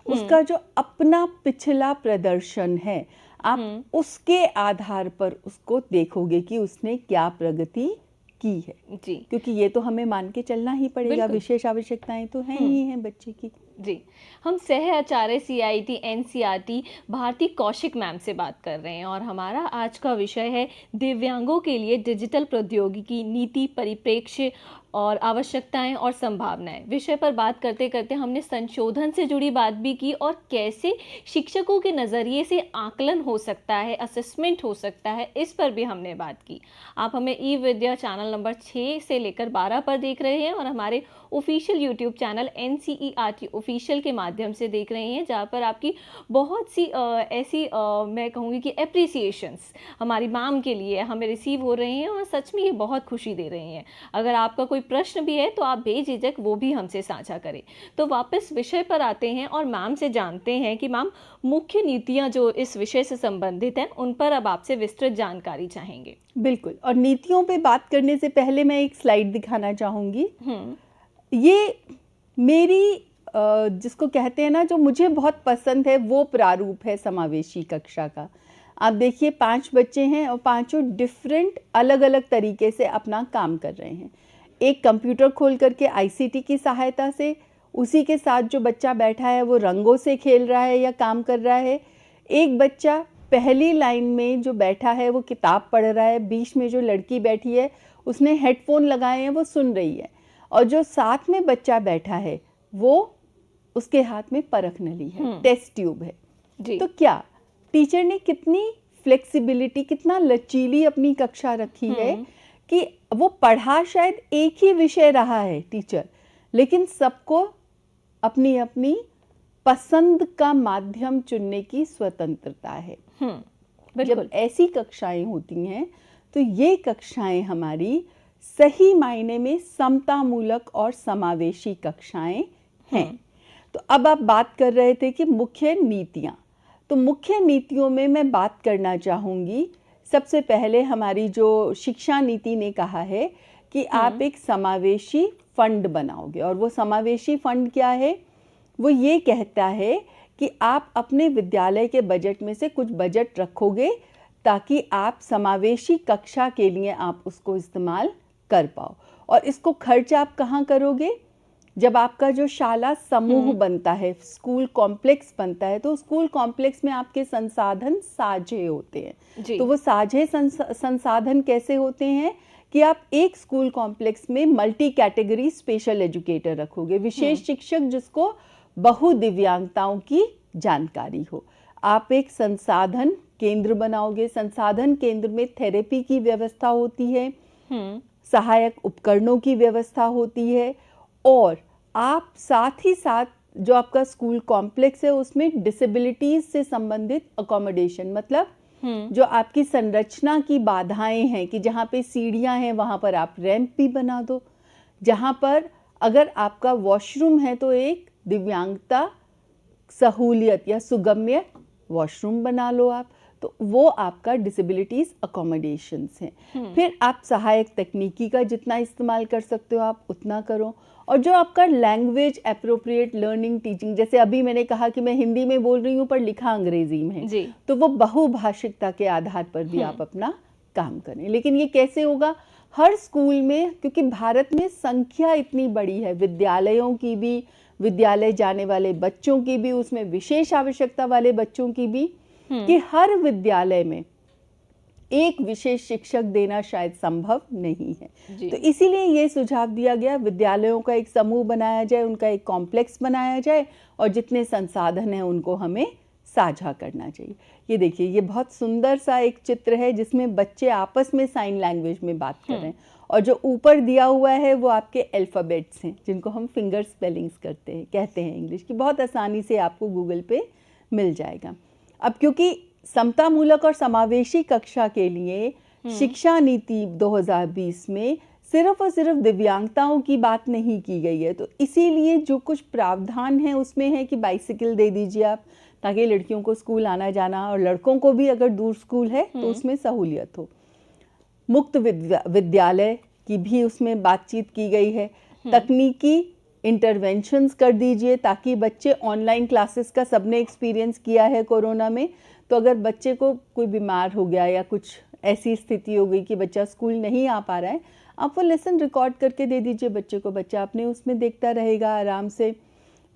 उसका जो अपना पिछला प्रदर्शन है, आप उसके आधार पर उसको देखोगे कि उसने क्या प्रगति की है। जी, क्योंकि ये तो हमें मान के चलना ही पड़ेगा, विशेष आवश्यकताएं तो हैं ही हैं बच्चे की। जी, हम सह आचार्य CIT NCERT Bharti Kaushik ma'am से बात कर रहे हैं और हमारा आज का विषय है दिव्यांगों के लिए डिजिटल प्रौद्योगिकी नीति, परिप्रेक्ष्य और आवश्यकताएं और संभावनाएं। विषय पर बात करते करते हमने संशोधन से जुड़ी बात भी की और कैसे शिक्षकों के नज़रिए से आकलन हो सकता है, असेसमेंट हो सकता है, इस पर भी हमने बात की। आप हमें ई विद्या चैनल नंबर 6 से लेकर 12 पर देख रहे हैं और हमारे official YouTube channel NCERT official के माध्यम से देख रहे हैं, जहाँ पर आपकी बहुत सी ऐसी मैं कहूँगी कि एप्रिसिएशंस हमारी मैम के लिए हमें रिसीव हो रहे हैं और सच में ये बहुत खुशी दे रहे हैं। अगर आपका कोई प्रश्न भी है तो आप बेझिझक वो भी हमसे साझा करें। तो वापस विषय पर आते हैं और मैम से जानते हैं कि मैम मुख्य नीतियाँ जो इस विषय से संबंधित हैं उन पर अब आपसे विस्तृत जानकारी चाहेंगे। बिल्कुल, और नीतियों पे बात करने से पहले मैं एक स्लाइड दिखाना चाहूँगी। ये मेरी जिसको कहते हैं ना, जो मुझे बहुत पसंद है वो प्रारूप है समावेशी कक्षा का। आप देखिए 5 बच्चे हैं और पांचों डिफरेंट अलग अलग तरीके से अपना काम कर रहे हैं। एक कंप्यूटर खोल करके ICT की सहायता से, उसी के साथ जो बच्चा बैठा है वो रंगों से खेल रहा है या काम कर रहा है। एक बच्चा पहली लाइन में जो बैठा है वो किताब पढ़ रहा है, बीच में जो लड़की बैठी है उसने हेडफोन लगाए हैं, वो सुन रही है, और जो साथ में बच्चा बैठा है वो उसके हाथ में परख नली है, टेस्ट ट्यूब है जी। तो क्या टीचर ने कितनी फ्लेक्सिबिलिटी, कितना लचीली अपनी कक्षा रखी है कि वो पढ़ा शायद एक ही विषय रहा है टीचर, लेकिन सबको अपनी अपनी पसंद का माध्यम चुनने की स्वतंत्रता है। जब ऐसी कक्षाएं होती हैं तो ये कक्षाएं हमारी सही मायने में समतामूलक और समावेशी कक्षाएं हैं। तो अब आप बात कर रहे थे कि मुख्य नीतियां, तो मुख्य नीतियों में मैं बात करना चाहूँगी। सबसे पहले हमारी जो शिक्षा नीति ने कहा है कि आप एक समावेशी फंड बनाओगे, और वो समावेशी फंड क्या है? वो ये कहता है कि आप अपने विद्यालय के बजट में से कुछ बजट रखोगे ताकि आप समावेशी कक्षा के लिए आप उसको इस्तेमाल कर पाओ। और इसको खर्च आप कहाँ करोगे? जब आपका जो शाला समूह बनता है, स्कूल कॉम्प्लेक्स बनता है, तो स्कूल कॉम्प्लेक्स में आपके संसाधन साझे होते हैं। तो वो साझे संसाधन कैसे होते हैं कि आप एक स्कूल कॉम्प्लेक्स में मल्टी कैटेगरी स्पेशल एजुकेटर रखोगे, विशेष शिक्षक जिसको बहुदिव्यांगताओं की जानकारी हो। आप एक संसाधन केंद्र बनाओगे। संसाधन केंद्र में थेरेपी की व्यवस्था होती है, सहायक उपकरणों की व्यवस्था होती है, और आप साथ ही साथ जो आपका स्कूल कॉम्प्लेक्स है उसमें डिसेबिलिटीज से संबंधित अकोमोडेशन, मतलब जो आपकी संरचना की बाधाएं हैं कि जहाँ पे सीढ़ियाँ हैं वहाँ पर आप रैंप भी बना दो, जहाँ पर अगर आपका वॉशरूम है तो एक दिव्यांगता सहूलियत या सुगम्य वॉशरूम बना लो आप, तो वो आपका डिसेबिलिटीज अकोमोडेशंस हैं। फिर आप सहायक तकनीकी का जितना इस्तेमाल कर सकते हो आप उतना करो। और जो आपका लैंग्वेज एप्रोप्रिएट लर्निंग टीचिंग, जैसे अभी मैंने कहा कि मैं हिंदी में बोल रही हूँ पर लिखा अंग्रेजी में है, तो वो बहुभाषिकता के आधार पर भी आप अपना काम करें। लेकिन ये कैसे होगा? हर स्कूल में, क्योंकि भारत में संख्या इतनी बड़ी है, विद्यालयों की भी, विद्यालय जाने वाले बच्चों की भी, उसमें विशेष आवश्यकता वाले बच्चों की भी, कि हर विद्यालय में एक विशेष शिक्षक देना शायद संभव नहीं है। तो इसीलिए ये सुझाव दिया गया, विद्यालयों का एक समूह बनाया जाए, उनका एक कॉम्प्लेक्स बनाया जाए, और जितने संसाधन हैं उनको हमें साझा करना चाहिए। ये देखिए, ये बहुत सुंदर सा एक चित्र है जिसमें बच्चे आपस में साइन लैंग्वेज में बात कर रहे हैं, और जो ऊपर दिया हुआ है वो आपके अल्फ़ाबेट्स हैं जिनको हम फिंगर स्पेलिंग्स कहते हैं इंग्लिश की। बहुत आसानी से आपको गूगल पे मिल जाएगा। अब क्योंकि समतामूलक और समावेशी कक्षा के लिए शिक्षा नीति 2020 में सिर्फ और सिर्फ दिव्यांगताओं की बात नहीं की गई है, तो इसीलिए जो कुछ प्रावधान है उसमें है कि बाइसिकल दे दीजिए आप, ताकि लड़कियों को स्कूल आना जाना, और लड़कों को भी अगर दूर स्कूल है तो उसमें सहूलियत हो। मुक्त विद्यालय की भी उसमें बातचीत की गई है। तकनीकी इंटरवेंशंस कर दीजिए ताकि बच्चे, ऑनलाइन क्लासेस का सबने एक्सपीरियंस किया है कोरोना में, तो अगर बच्चे को कोई बीमार हो गया या कुछ ऐसी स्थिति हो गई कि बच्चा स्कूल नहीं आ पा रहा है, आप वो लेसन रिकॉर्ड करके दे दीजिए बच्चे को, बच्चा अपने उसमें देखता रहेगा आराम से।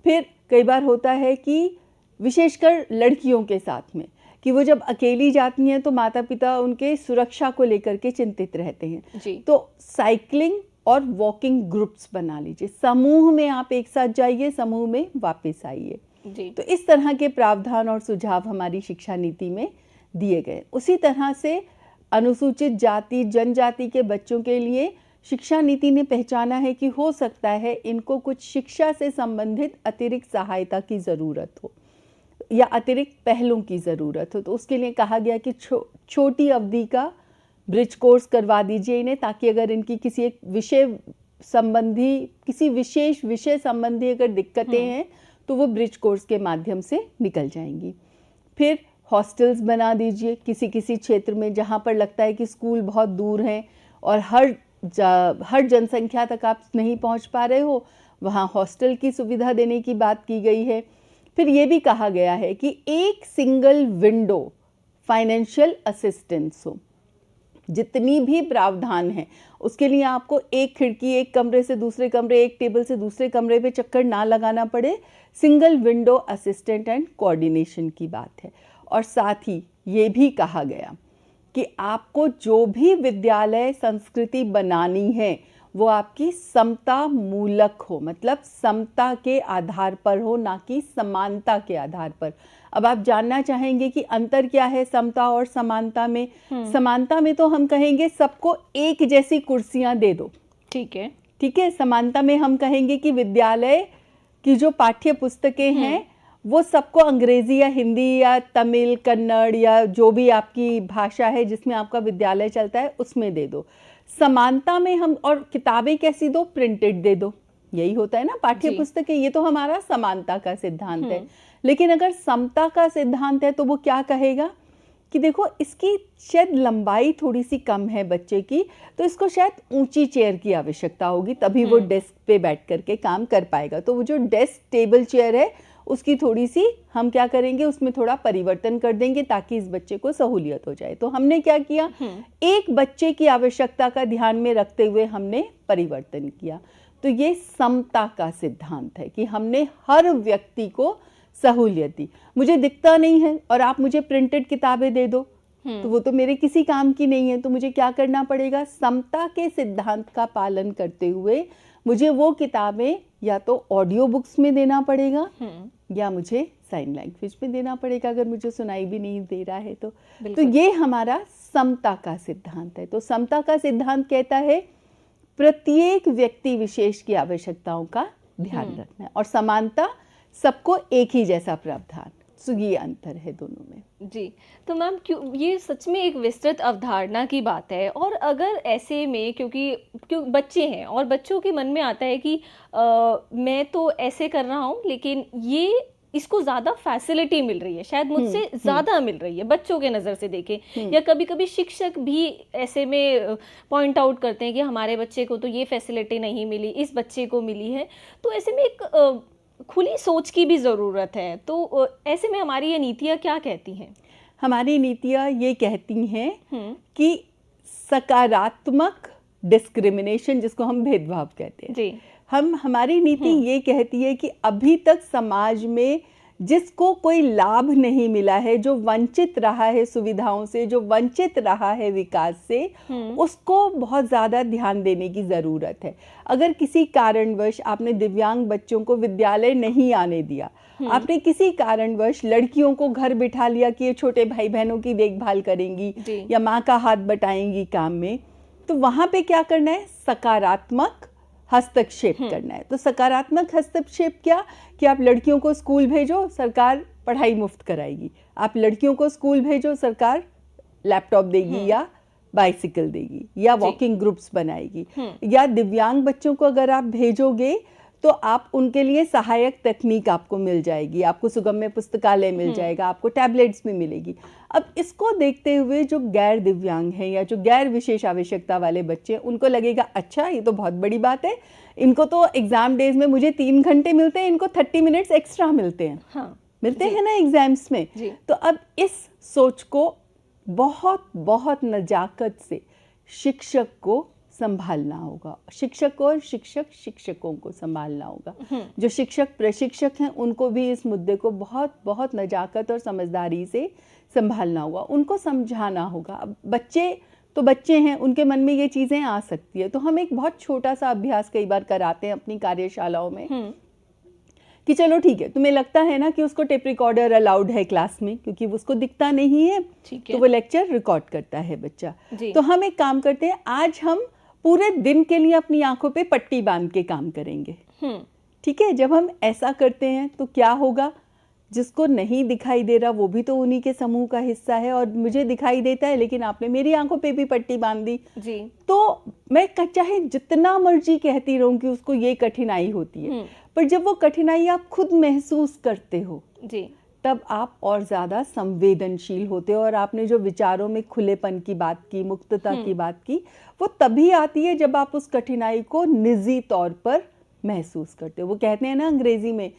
फिर कई बार होता है कि विशेषकर लड़कियों के साथ में कि वो जब अकेली जाती हैं तो माता पिता उनके सुरक्षा को लेकर के चिंतित रहते हैं जी। तो साइकिलिंग और वॉकिंग ग्रुप्स बना लीजिए, समूह में आप एक साथ जाइए, समूह में वापस आइए जी। तो इस तरह के प्रावधान और सुझाव हमारी शिक्षा नीति में दिए गए। उसी तरह से अनुसूचित जाति जनजाति के बच्चों के लिए शिक्षा नीति ने पहचाना है कि हो सकता है इनको कुछ शिक्षा से संबंधित अतिरिक्त सहायता की ज़रूरत हो या अतिरिक्त पहलों की ज़रूरत हो, तो उसके लिए कहा गया कि छोटी अवधि का ब्रिज कोर्स करवा दीजिए इन्हें, ताकि अगर इनकी किसी एक विषय संबंधी किसी विशेष विषय संबंधी अगर दिक्कतें हैं तो वो ब्रिज कोर्स के माध्यम से निकल जाएंगी। फिर हॉस्टल्स बना दीजिए किसी किसी क्षेत्र में जहाँ पर लगता है कि स्कूल बहुत दूर हैं और हर जनसंख्या तक आप नहीं पहुँच पा रहे हो, वहाँ हॉस्टल की सुविधा देने की बात की गई है। फिर ये भी कहा गया है कि एक सिंगल विंडो फाइनेंशियल असिस्टेंस हो, जितनी भी प्रावधान है उसके लिए आपको एक खिड़की, एक कमरे से दूसरे कमरे, एक टेबल से दूसरे कमरे पे चक्कर ना लगाना पड़े, single window assistant and coordination की बात है। और साथ ही ये भी कहा गया कि आपको जो भी विद्यालय संस्कृति बनानी है वो आपकी समता मूलक हो, मतलब समता के आधार पर हो, ना कि समानता के आधार पर। अब आप जानना चाहेंगे कि अंतर क्या है समता और समानता में। समानता में तो हम कहेंगे सबको एक जैसी कुर्सियां दे दो, ठीक है, ठीक है। समानता में हम कहेंगे कि विद्यालय की जो पाठ्य पुस्तकें हैं वो सबको अंग्रेजी या हिंदी या तमिल, कन्नड़ या जो भी आपकी भाषा है जिसमें आपका विद्यालय चलता है उसमें दे दो। समानता में हम और किताबें कैसी दो, प्रिंटेड दे दो, यही होता है ना पाठ्य पुस्तकें। ये तो हमारा समानता का सिद्धांत है। लेकिन अगर समता का सिद्धांत है तो वो क्या कहेगा कि देखो इसकी शायद लंबाई थोड़ी सी कम है बच्चे की, तो इसको शायद ऊंची चेयर की आवश्यकता होगी, तभी वो डेस्क पे बैठ करके काम कर पाएगा। तो वो जो डेस्क टेबल चेयर है उसकी थोड़ी सी हम क्या करेंगे, उसमें थोड़ा परिवर्तन कर देंगे ताकि इस बच्चे को सहूलियत हो जाए। तो हमने क्या किया, एक बच्चे की आवश्यकता का ध्यान में रखते हुए हमने परिवर्तन किया। तो ये समता का सिद्धांत है कि हमने हर व्यक्ति को सहूलियत दी। मुझे दिखता नहीं है और आप मुझे प्रिंटेड किताबें दे दो तो वो तो मेरे किसी काम की नहीं है, तो मुझे क्या करना पड़ेगा, समता के सिद्धांत का पालन करते हुए मुझे वो किताबें या तो ऑडियो बुक्स में देना पड़ेगा या मुझे साइन लैंग्वेज में देना पड़ेगा अगर मुझे सुनाई भी नहीं दे रहा है तो ये हमारा समता का सिद्धांत है। तो समता का सिद्धांत कहता है प्रत्येक व्यक्ति विशेष की आवश्यकताओं का ध्यान रखना है, और समानता सबको एक ही जैसा प्रावधान। तो ये अंतर है दोनों में। जी, तो मैम क्यों ये सच में एक विस्तृत अवधारणा की बात है। और अगर ऐसे में क्योंकि बच्चे हैं और बच्चों के मन में आता है कि मैं तो ऐसे कर रहा हूँ लेकिन ये इसको ज़्यादा फैसिलिटी मिल रही है, शायद मुझसे ज़्यादा मिल रही है बच्चों के नज़र से देखें, या कभी कभी शिक्षक भी ऐसे में पॉइंट आउट करते हैं कि हमारे बच्चे को तो ये फैसिलिटी नहीं मिली, इस बच्चे को मिली है। तो ऐसे में एक खुली सोच की भी ज़रूरत है। तो ऐसे में हमारी ये नीतियाँ क्या कहती हैं? हमारी नीतियाँ ये कहती हैं कि सकारात्मक डिस्क्रिमिनेशन, जिसको हम भेदभाव कहते हैं जी, हमारी नीति ये कहती है कि अभी तक समाज में जिसको कोई लाभ नहीं मिला है, जो वंचित रहा है सुविधाओं से, जो वंचित रहा है विकास से, उसको बहुत ज़्यादा ध्यान देने की ज़रूरत है। अगर किसी कारणवश आपने दिव्यांग बच्चों को विद्यालय नहीं आने दिया, आपने किसी कारणवश लड़कियों को घर बिठा लिया कि ये छोटे भाई बहनों की देखभाल करेंगी या माँ का हाथ बटाएंगी काम में, तो वहाँ पे क्या करना है, सकारात्मक हस्तक्षेप करना है। तो सकारात्मक हस्तक्षेप क्या कि आप लड़कियों को स्कूल भेजो, सरकार पढ़ाई मुफ्त कराएगी। आप लड़कियों को स्कूल भेजो, सरकार लैपटॉप देगी या बाइसिकल देगी या वॉकिंग ग्रुप्स बनाएगी। या दिव्यांग बच्चों को अगर आप भेजोगे तो आप उनके लिए सहायक तकनीक आपको मिल जाएगी, आपको सुगम्य पुस्तकालय मिल जाएगा, आपको टैबलेट्स भी मिलेगी। अब इसको देखते हुए जो गैर दिव्यांग हैं या जो गैर विशेष आवश्यकता वाले बच्चे, उनको लगेगा अच्छा ये तो बहुत बड़ी बात है, इनको तो एग्जाम डेज में मुझे 3 घंटे मिलते हैं, इनको 30 मिनट्स एक्स्ट्रा मिलते हैं, मिलते हैं ना एग्जाम्स में। तो अब इस सोच को बहुत बहुत नजाकत से शिक्षक को संभालना होगा, शिक्षक और शिक्षकों को संभालना होगा। जो शिक्षक प्रशिक्षक हैं उनको भी इस मुद्दे को बहुत बहुत नजाकत और समझदारी से संभालना होगा, उनको समझाना होगा। अब बच्चे तो बच्चे हैं, उनके मन में ये चीज़ें आ सकती है, तो हम एक बहुत छोटा सा अभ्यास कई बार कराते हैं अपनी कार्यशालाओं में कि चलो ठीक है, तुम्हें लगता है ना कि उसको टेप रिकॉर्डर अलाउड है क्लास में, क्योंकि उसको दिखता नहीं है तो वो लेक्चर रिकॉर्ड करता है बच्चा। तो हम एक काम करते हैं, आज हम पूरे दिन के लिए अपनी आंखों पे पट्टी बांध के काम करेंगे। ठीक है, जब हम ऐसा करते हैं तो क्या होगा, जिसको नहीं दिखाई दे रहा वो भी तो उन्हीं के समूह का हिस्सा है, और मुझे दिखाई देता है लेकिन आपने मेरी आंखों पे भी पट्टी बांध दी जी। तो मैं चाहे जितना मर्जी कहती रहूं कि उसको ये कठिनाई होती है, पर जब वो कठिनाई आप खुद महसूस करते हो जी, तब आप और ज़्यादा संवेदनशील होते हो, और आपने जो विचारों में खुलेपन की बात की, मुक्तता की बात की, वो तभी आती है जब आप उस कठिनाई को निजी तौर पर महसूस करते हो। वो कहते हैं ना अंग्रेजी में,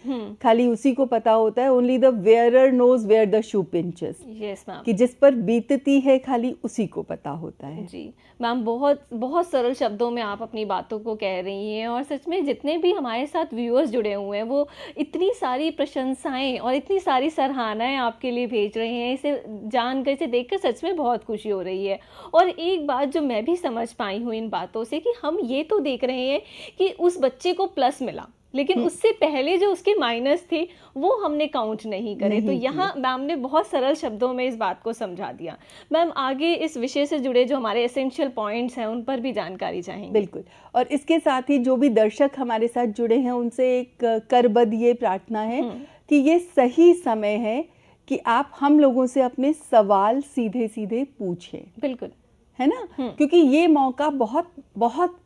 खाली उसी को पता होता है, only the wearer knows where the shoe pinches. Yes ma'am, कि जिस पर बीतती है खाली उसी को पता होता है। जी मैम, बहुत बहुत सरल शब्दों में आप अपनी बातों को कह रही हैं, और सच में जितने भी हमारे साथ व्यूअर्स जुड़े हुए हैं वो इतनी सारी प्रशंसाएं और इतनी सारी सराहनाएं आपके लिए भेज रहे हैं। इसे जानकर, इसे देखकर सच में बहुत खुशी हो रही है। और एक बात जो मैं भी समझ पाई हूँ इन बातों से, कि हम ये तो देख रहे हैं कि उस बच्चे को प्लस मिला, लेकिन उससे पहले जो उसके माइनस थे वो हमने काउंट नहीं करे। तो यहाँ मैम ने बहुत सरल शब्दों में इस बात को समझा दिया। मैम, आगे इस विषय से जुड़े जो हमारे एसेंशियल पॉइंट्स हैं उन पर भी जानकारी चाहेंगे। बिल्कुल, और इसके साथ ही जो भी दर्शक हमारे साथ जुड़े हैं उनसे एक करबद्ध ये प्रार्थना है कि ये सही समय है कि आप हम लोगों से अपने सवाल सीधे सीधे पूछें। बिल्कुल, है ना, क्योंकि ये मौका बहुत बहुत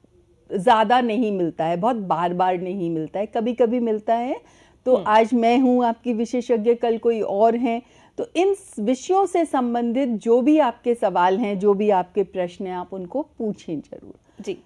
ज़्यादा नहीं मिलता है, बहुत बार बार नहीं मिलता है, कभी कभी मिलता है। तो आज मैं हूँ आपकी विशेषज्ञ, कल कोई और हैं, तो इन विषयों से संबंधित जो भी आपके सवाल हैं, जो भी आपके प्रश्न हैं, आप उनको पूछें जरूर जी।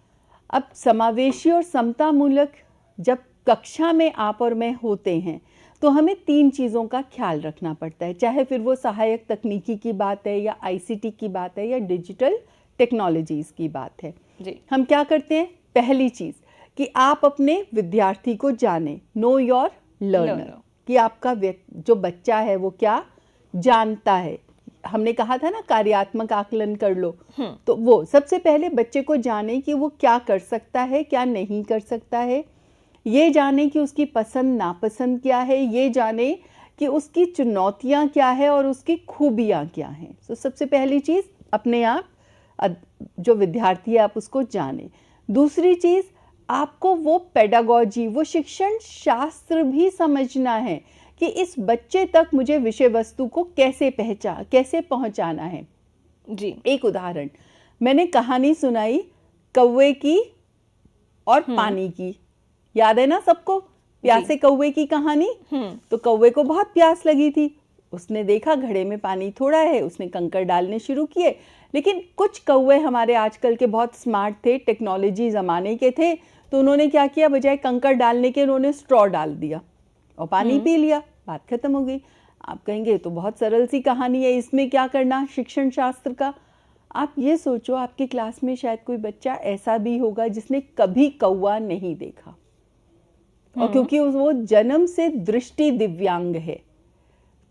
अब समावेशी और समतामूलक जब कक्षा में आप और मैं होते हैं तो हमें 3 चीज़ों का ख्याल रखना पड़ता है, चाहे फिर वो सहायक तकनीकी की बात है या ICT की बात है या डिजिटल टेक्नोलॉजीज़ की बात है जी। हम क्या करते हैं, पहली चीज़ कि आप अपने विद्यार्थी को जाने, नो योर लर्नर, कि आपका जो बच्चा है वो क्या जानता है। हमने कहा था ना कार्यात्मक आकलन कर लो, तो वो सबसे पहले बच्चे को जाने कि वो क्या कर सकता है, क्या नहीं कर सकता है, ये जाने कि उसकी पसंद नापसंद क्या है, ये जाने कि उसकी चुनौतियाँ क्या है और उसकी खूबियाँ क्या हैं। तो सबसे पहली चीज़ अपने आप जो विद्यार्थी है आप उसको जाने। दूसरी चीज़, आपको वो पेडागोजी, वो शिक्षण शास्त्र भी समझना है कि इस बच्चे तक मुझे विषय वस्तु को कैसे पहुंचाना है जी। एक उदाहरण, मैंने कहानी सुनाई कौवे की और पानी की, याद है ना सबको, प्यासे कौवे की कहानी। तो कौवे को बहुत प्यास लगी थी, उसने देखा घड़े में पानी थोड़ा है, उसने कंकड़ डालने शुरू किए। लेकिन कुछ कौवे हमारे आजकल के बहुत स्मार्ट थे, टेक्नोलॉजी ज़माने के थे, तो उन्होंने क्या किया, बजाय कंकड़ डालने के उन्होंने स्ट्रॉ डाल दिया और पानी पी लिया, बात खत्म हो गई। आप कहेंगे तो बहुत सरल सी कहानी है, इसमें क्या करना शिक्षण शास्त्र का। आप ये सोचो, आपकी क्लास में शायद कोई बच्चा ऐसा भी होगा जिसने कभी कौवा नहीं देखा, और क्योंकि वो जन्म से दृष्टि दिव्यांग है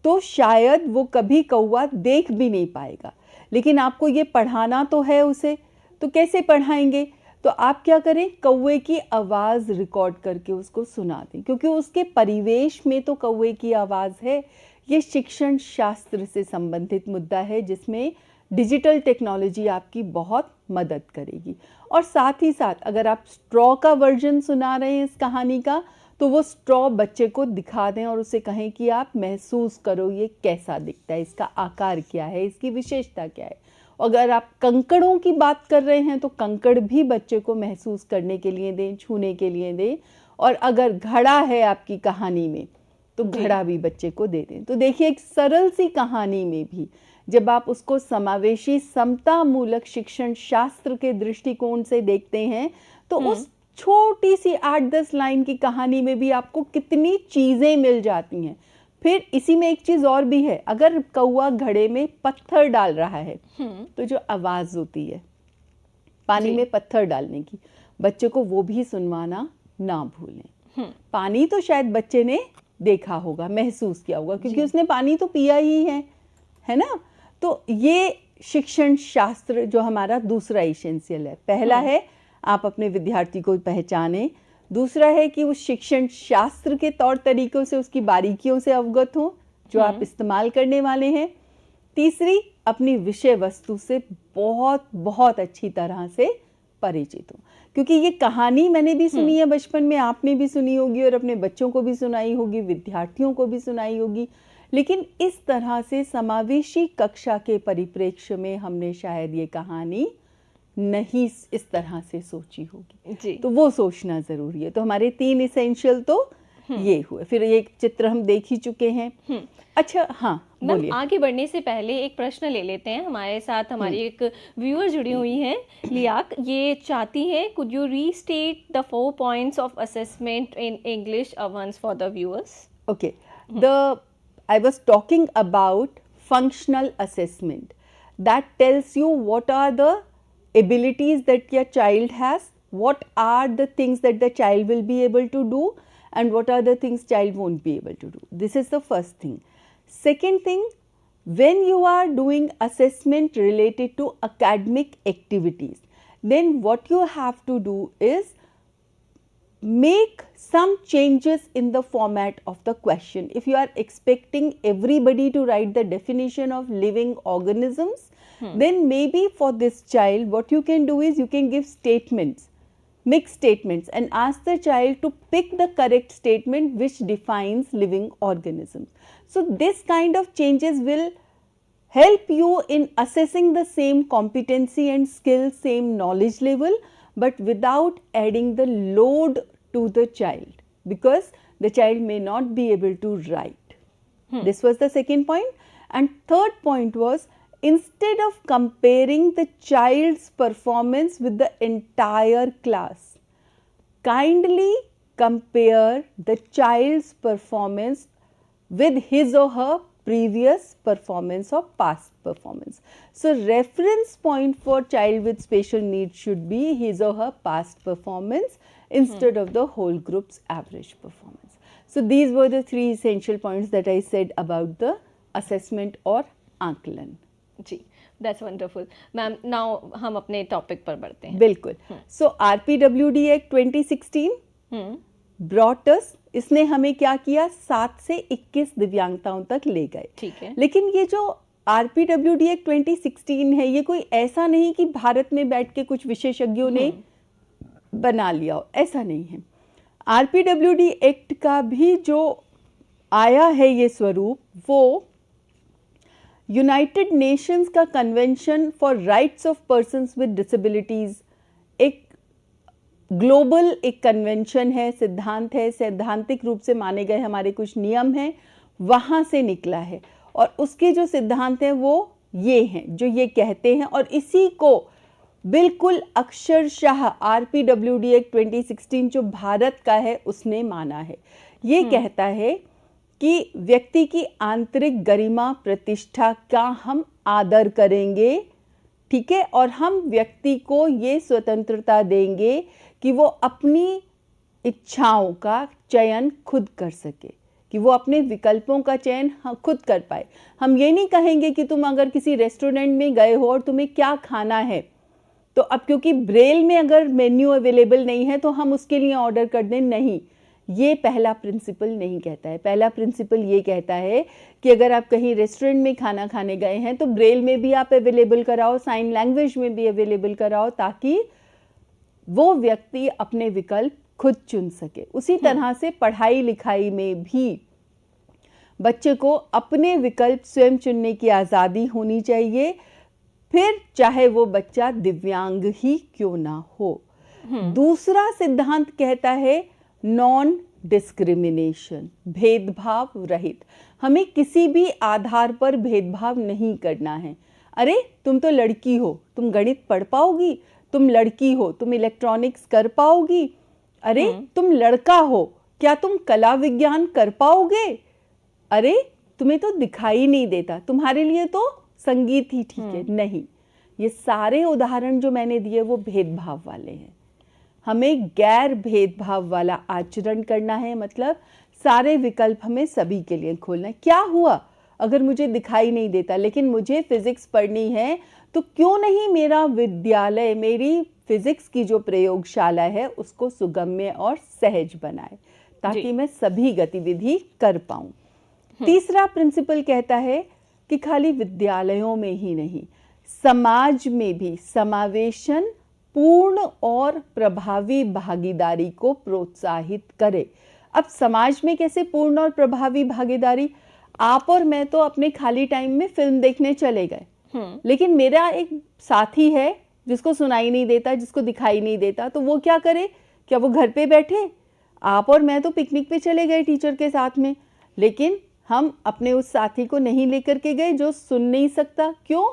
तो शायद वो कभी कौवा देख भी नहीं पाएगा। लेकिन आपको ये पढ़ाना तो है उसे, तो कैसे पढ़ाएंगे? तो आप क्या करें, कौवे की आवाज़ रिकॉर्ड करके उसको सुना दें, क्योंकि उसके परिवेश में तो कौवे की आवाज़ है। ये शिक्षण शास्त्र से संबंधित मुद्दा है जिसमें डिजिटल टेक्नोलॉजी आपकी बहुत मदद करेगी। और साथ ही साथ अगर आप स्ट्रॉ का वर्जन सुना रहे हैं इस कहानी का, तो वो स्ट्रॉ बच्चे को दिखा दें और उसे कहें कि आप महसूस करो ये कैसा दिखता है, इसका आकार क्या है, इसकी विशेषता क्या है। अगर आप कंकड़ों की बात कर रहे हैं तो कंकड़ भी बच्चे को महसूस करने के लिए दें, छूने के लिए दें। और अगर घड़ा है आपकी कहानी में तो घड़ा भी बच्चे को दे दें। तो देखिए, एक सरल सी कहानी में भी जब आप उसको समावेशी समतामूलक शिक्षण शास्त्र के दृष्टिकोण से देखते हैं तो उस छोटी सी 8-10 लाइन की कहानी में भी आपको कितनी चीज़ें मिल जाती हैं। फिर इसी में एक चीज़ और भी है, अगर कौवा घड़े में पत्थर डाल रहा है तो जो आवाज़ होती है, पानी में पत्थर डालने की, बच्चे को वो भी सुनवाना ना भूलें। पानी तो शायद बच्चे ने देखा होगा, महसूस किया होगा, क्योंकि उसने पानी तो पिया ही है ना। तो ये शिक्षण शास्त्र जो हमारा दूसरा एसेंशियल है। पहला है आप अपने विद्यार्थी को पहचानें, दूसरा है कि उस शिक्षण शास्त्र के तौर तरीकों से, उसकी बारीकियों से अवगत हो जो आप इस्तेमाल करने वाले हैं। तीसरी, अपनी विषय वस्तु से बहुत बहुत अच्छी तरह से परिचित हो, क्योंकि ये कहानी मैंने भी सुनी है बचपन में, आपने भी सुनी होगी और अपने बच्चों को भी सुनाई होगी, विद्यार्थियों को भी सुनाई होगी, लेकिन इस तरह से समावेशी कक्षा के परिप्रेक्ष्य में हमने शायद ये कहानी नहीं इस तरह से सोची होगी जी। तो वो सोचना जरूरी है। तो हमारे 3 इसेंशियल तो ये हुए। फिर एक चित्र हम देख ही चुके हैं। अच्छा, हाँ बोलिए। आगे बढ़ने से पहले एक प्रश्न ले लेते हैं। हमारे साथ हमारी एक व्यूअर जुड़ी हुई हैं, लियाक। ये चाहती है, could you restate the 4 points of assessment in English once for the viewers? Okay, I was talking about functional assessment that tells you what are the abilities that your child has, what are the things that the child will be able to do, and what are the things child won't be able to do. This is the first thing. Second thing, when you are doing assessment related to academic activities, then what you have to do is make some changes in the format of the question. If you are expecting everybody to write the definition of living organisms, then maybe for this child what you can do is you can give statements, mixed statements, and ask the child to pick the correct statement which defines living organisms. So this kind of changes will help you in assessing the same competency and skill, same knowledge level, but without adding the load to the child, because the child may not be able to write. This was the second point. And third point was, instead of comparing the child's performance with the entire class, kindly compare the child's performance with his or her previous performance or past performance. So reference point for child with special needs should be his or her past performance instead of the whole group's average performance. So these were the 3 essential points that I said about the assessment or आंकलन। जी, that's wonderful. Ma'am, now हम अपने topic पर बढ़ते हैं। बिल्कुल। So RPWD Act 2016 brought us, इसने हमें क्या किया, 7 से 21 दिव्यांगताओं तक ले गए। ठीक है। लेकिन ये जो RPWD Act 2016 है, ये कोई ऐसा नहीं कि भारत में बैठ के कुछ विशेषज्ञों ने बना लिया हो, ऐसा नहीं है। RPWD एक्ट का भी जो आया है ये स्वरूप, वो यूनाइटेड नेशंस का convention for rights of persons with disabilities, एक ग्लोबल एक कन्वेंशन है, सिद्धांत है, सैद्धांतिक रूप से माने गए हमारे कुछ नियम हैं, वहाँ से निकला है। और उसके जो सिद्धांत हैं वो ये हैं जो ये कहते हैं, और इसी को बिल्कुल अक्षरशः RPWD Act 2016 जो भारत का है उसने माना है। ये कहता है कि व्यक्ति की आंतरिक गरिमा प्रतिष्ठा का हम आदर करेंगे, ठीक है, और हम व्यक्ति को ये स्वतंत्रता देंगे कि वो अपनी इच्छाओं का चयन खुद कर सके, कि वो अपने विकल्पों का चयन खुद कर पाए। हम ये नहीं कहेंगे कि तुम अगर किसी रेस्टोरेंट में गए हो और तुम्हें क्या खाना है, तो अब क्योंकि ब्रेल में अगर मेन्यू अवेलेबल नहीं है तो हम उसके लिए ऑर्डर कर दें, नहीं, ये पहला प्रिंसिपल नहीं कहता है। पहला प्रिंसिपल ये कहता है कि अगर आप कहीं रेस्टोरेंट में खाना खाने गए हैं तो ब्रेल में भी आप अवेलेबल कराओ, साइन लैंग्वेज में भी अवेलेबल कराओ, ताकि वो व्यक्ति अपने विकल्प खुद चुन सके। उसी तरह से पढ़ाई लिखाई में भी बच्चे को अपने विकल्प स्वयं चुनने की आज़ादी होनी चाहिए, फिर चाहे वो बच्चा दिव्यांग ही क्यों ना हो। दूसरा सिद्धांत कहता है नॉन डिस्क्रिमिनेशन, भेदभाव रहित। हमें किसी भी आधार पर भेदभाव नहीं करना है। अरे तुम तो लड़की हो, तुम गणित पढ़ पाओगी, तुम लड़की हो, तुम इलेक्ट्रॉनिक्स कर पाओगी, अरे तुम लड़का हो, क्या तुम कला विज्ञान कर पाओगे, अरे तुम्हें तो दिखाई नहीं देता, तुम्हारे लिए तो संगीत ही ठीक है। नहीं, ये सारे उदाहरण जो मैंने दिए वो भेदभाव वाले हैं। हमें गैर भेदभाव वाला आचरण करना है, मतलब सारे विकल्प हमें सभी के लिए खोलना है। क्या हुआ अगर मुझे दिखाई नहीं देता लेकिन मुझे फिजिक्स पढ़नी है, तो क्यों नहीं मेरा विद्यालय मेरी फिजिक्स की जो प्रयोगशाला है उसको सुगम्य और सहज बनाए ताकि मैं सभी गतिविधि कर पाऊं। तीसरा प्रिंसिपल कहता है कि खाली विद्यालयों में ही नहीं, समाज में भी समावेशन पूर्ण और प्रभावी भागीदारी को प्रोत्साहित करे। अब समाज में कैसे पूर्ण और प्रभावी भागीदारी? आप और मैं तो अपने खाली टाइम में फिल्म देखने चले गए, लेकिन मेरा एक साथी है जिसको सुनाई नहीं देता, जिसको दिखाई नहीं देता, तो वो क्या करे? क्या वो घर पे बैठे? आप और मैं तो पिकनिक पे चले गए टीचर के साथ में, लेकिन हम अपने उस साथी को नहीं लेकर के गए जो सुन नहीं सकता। क्यों?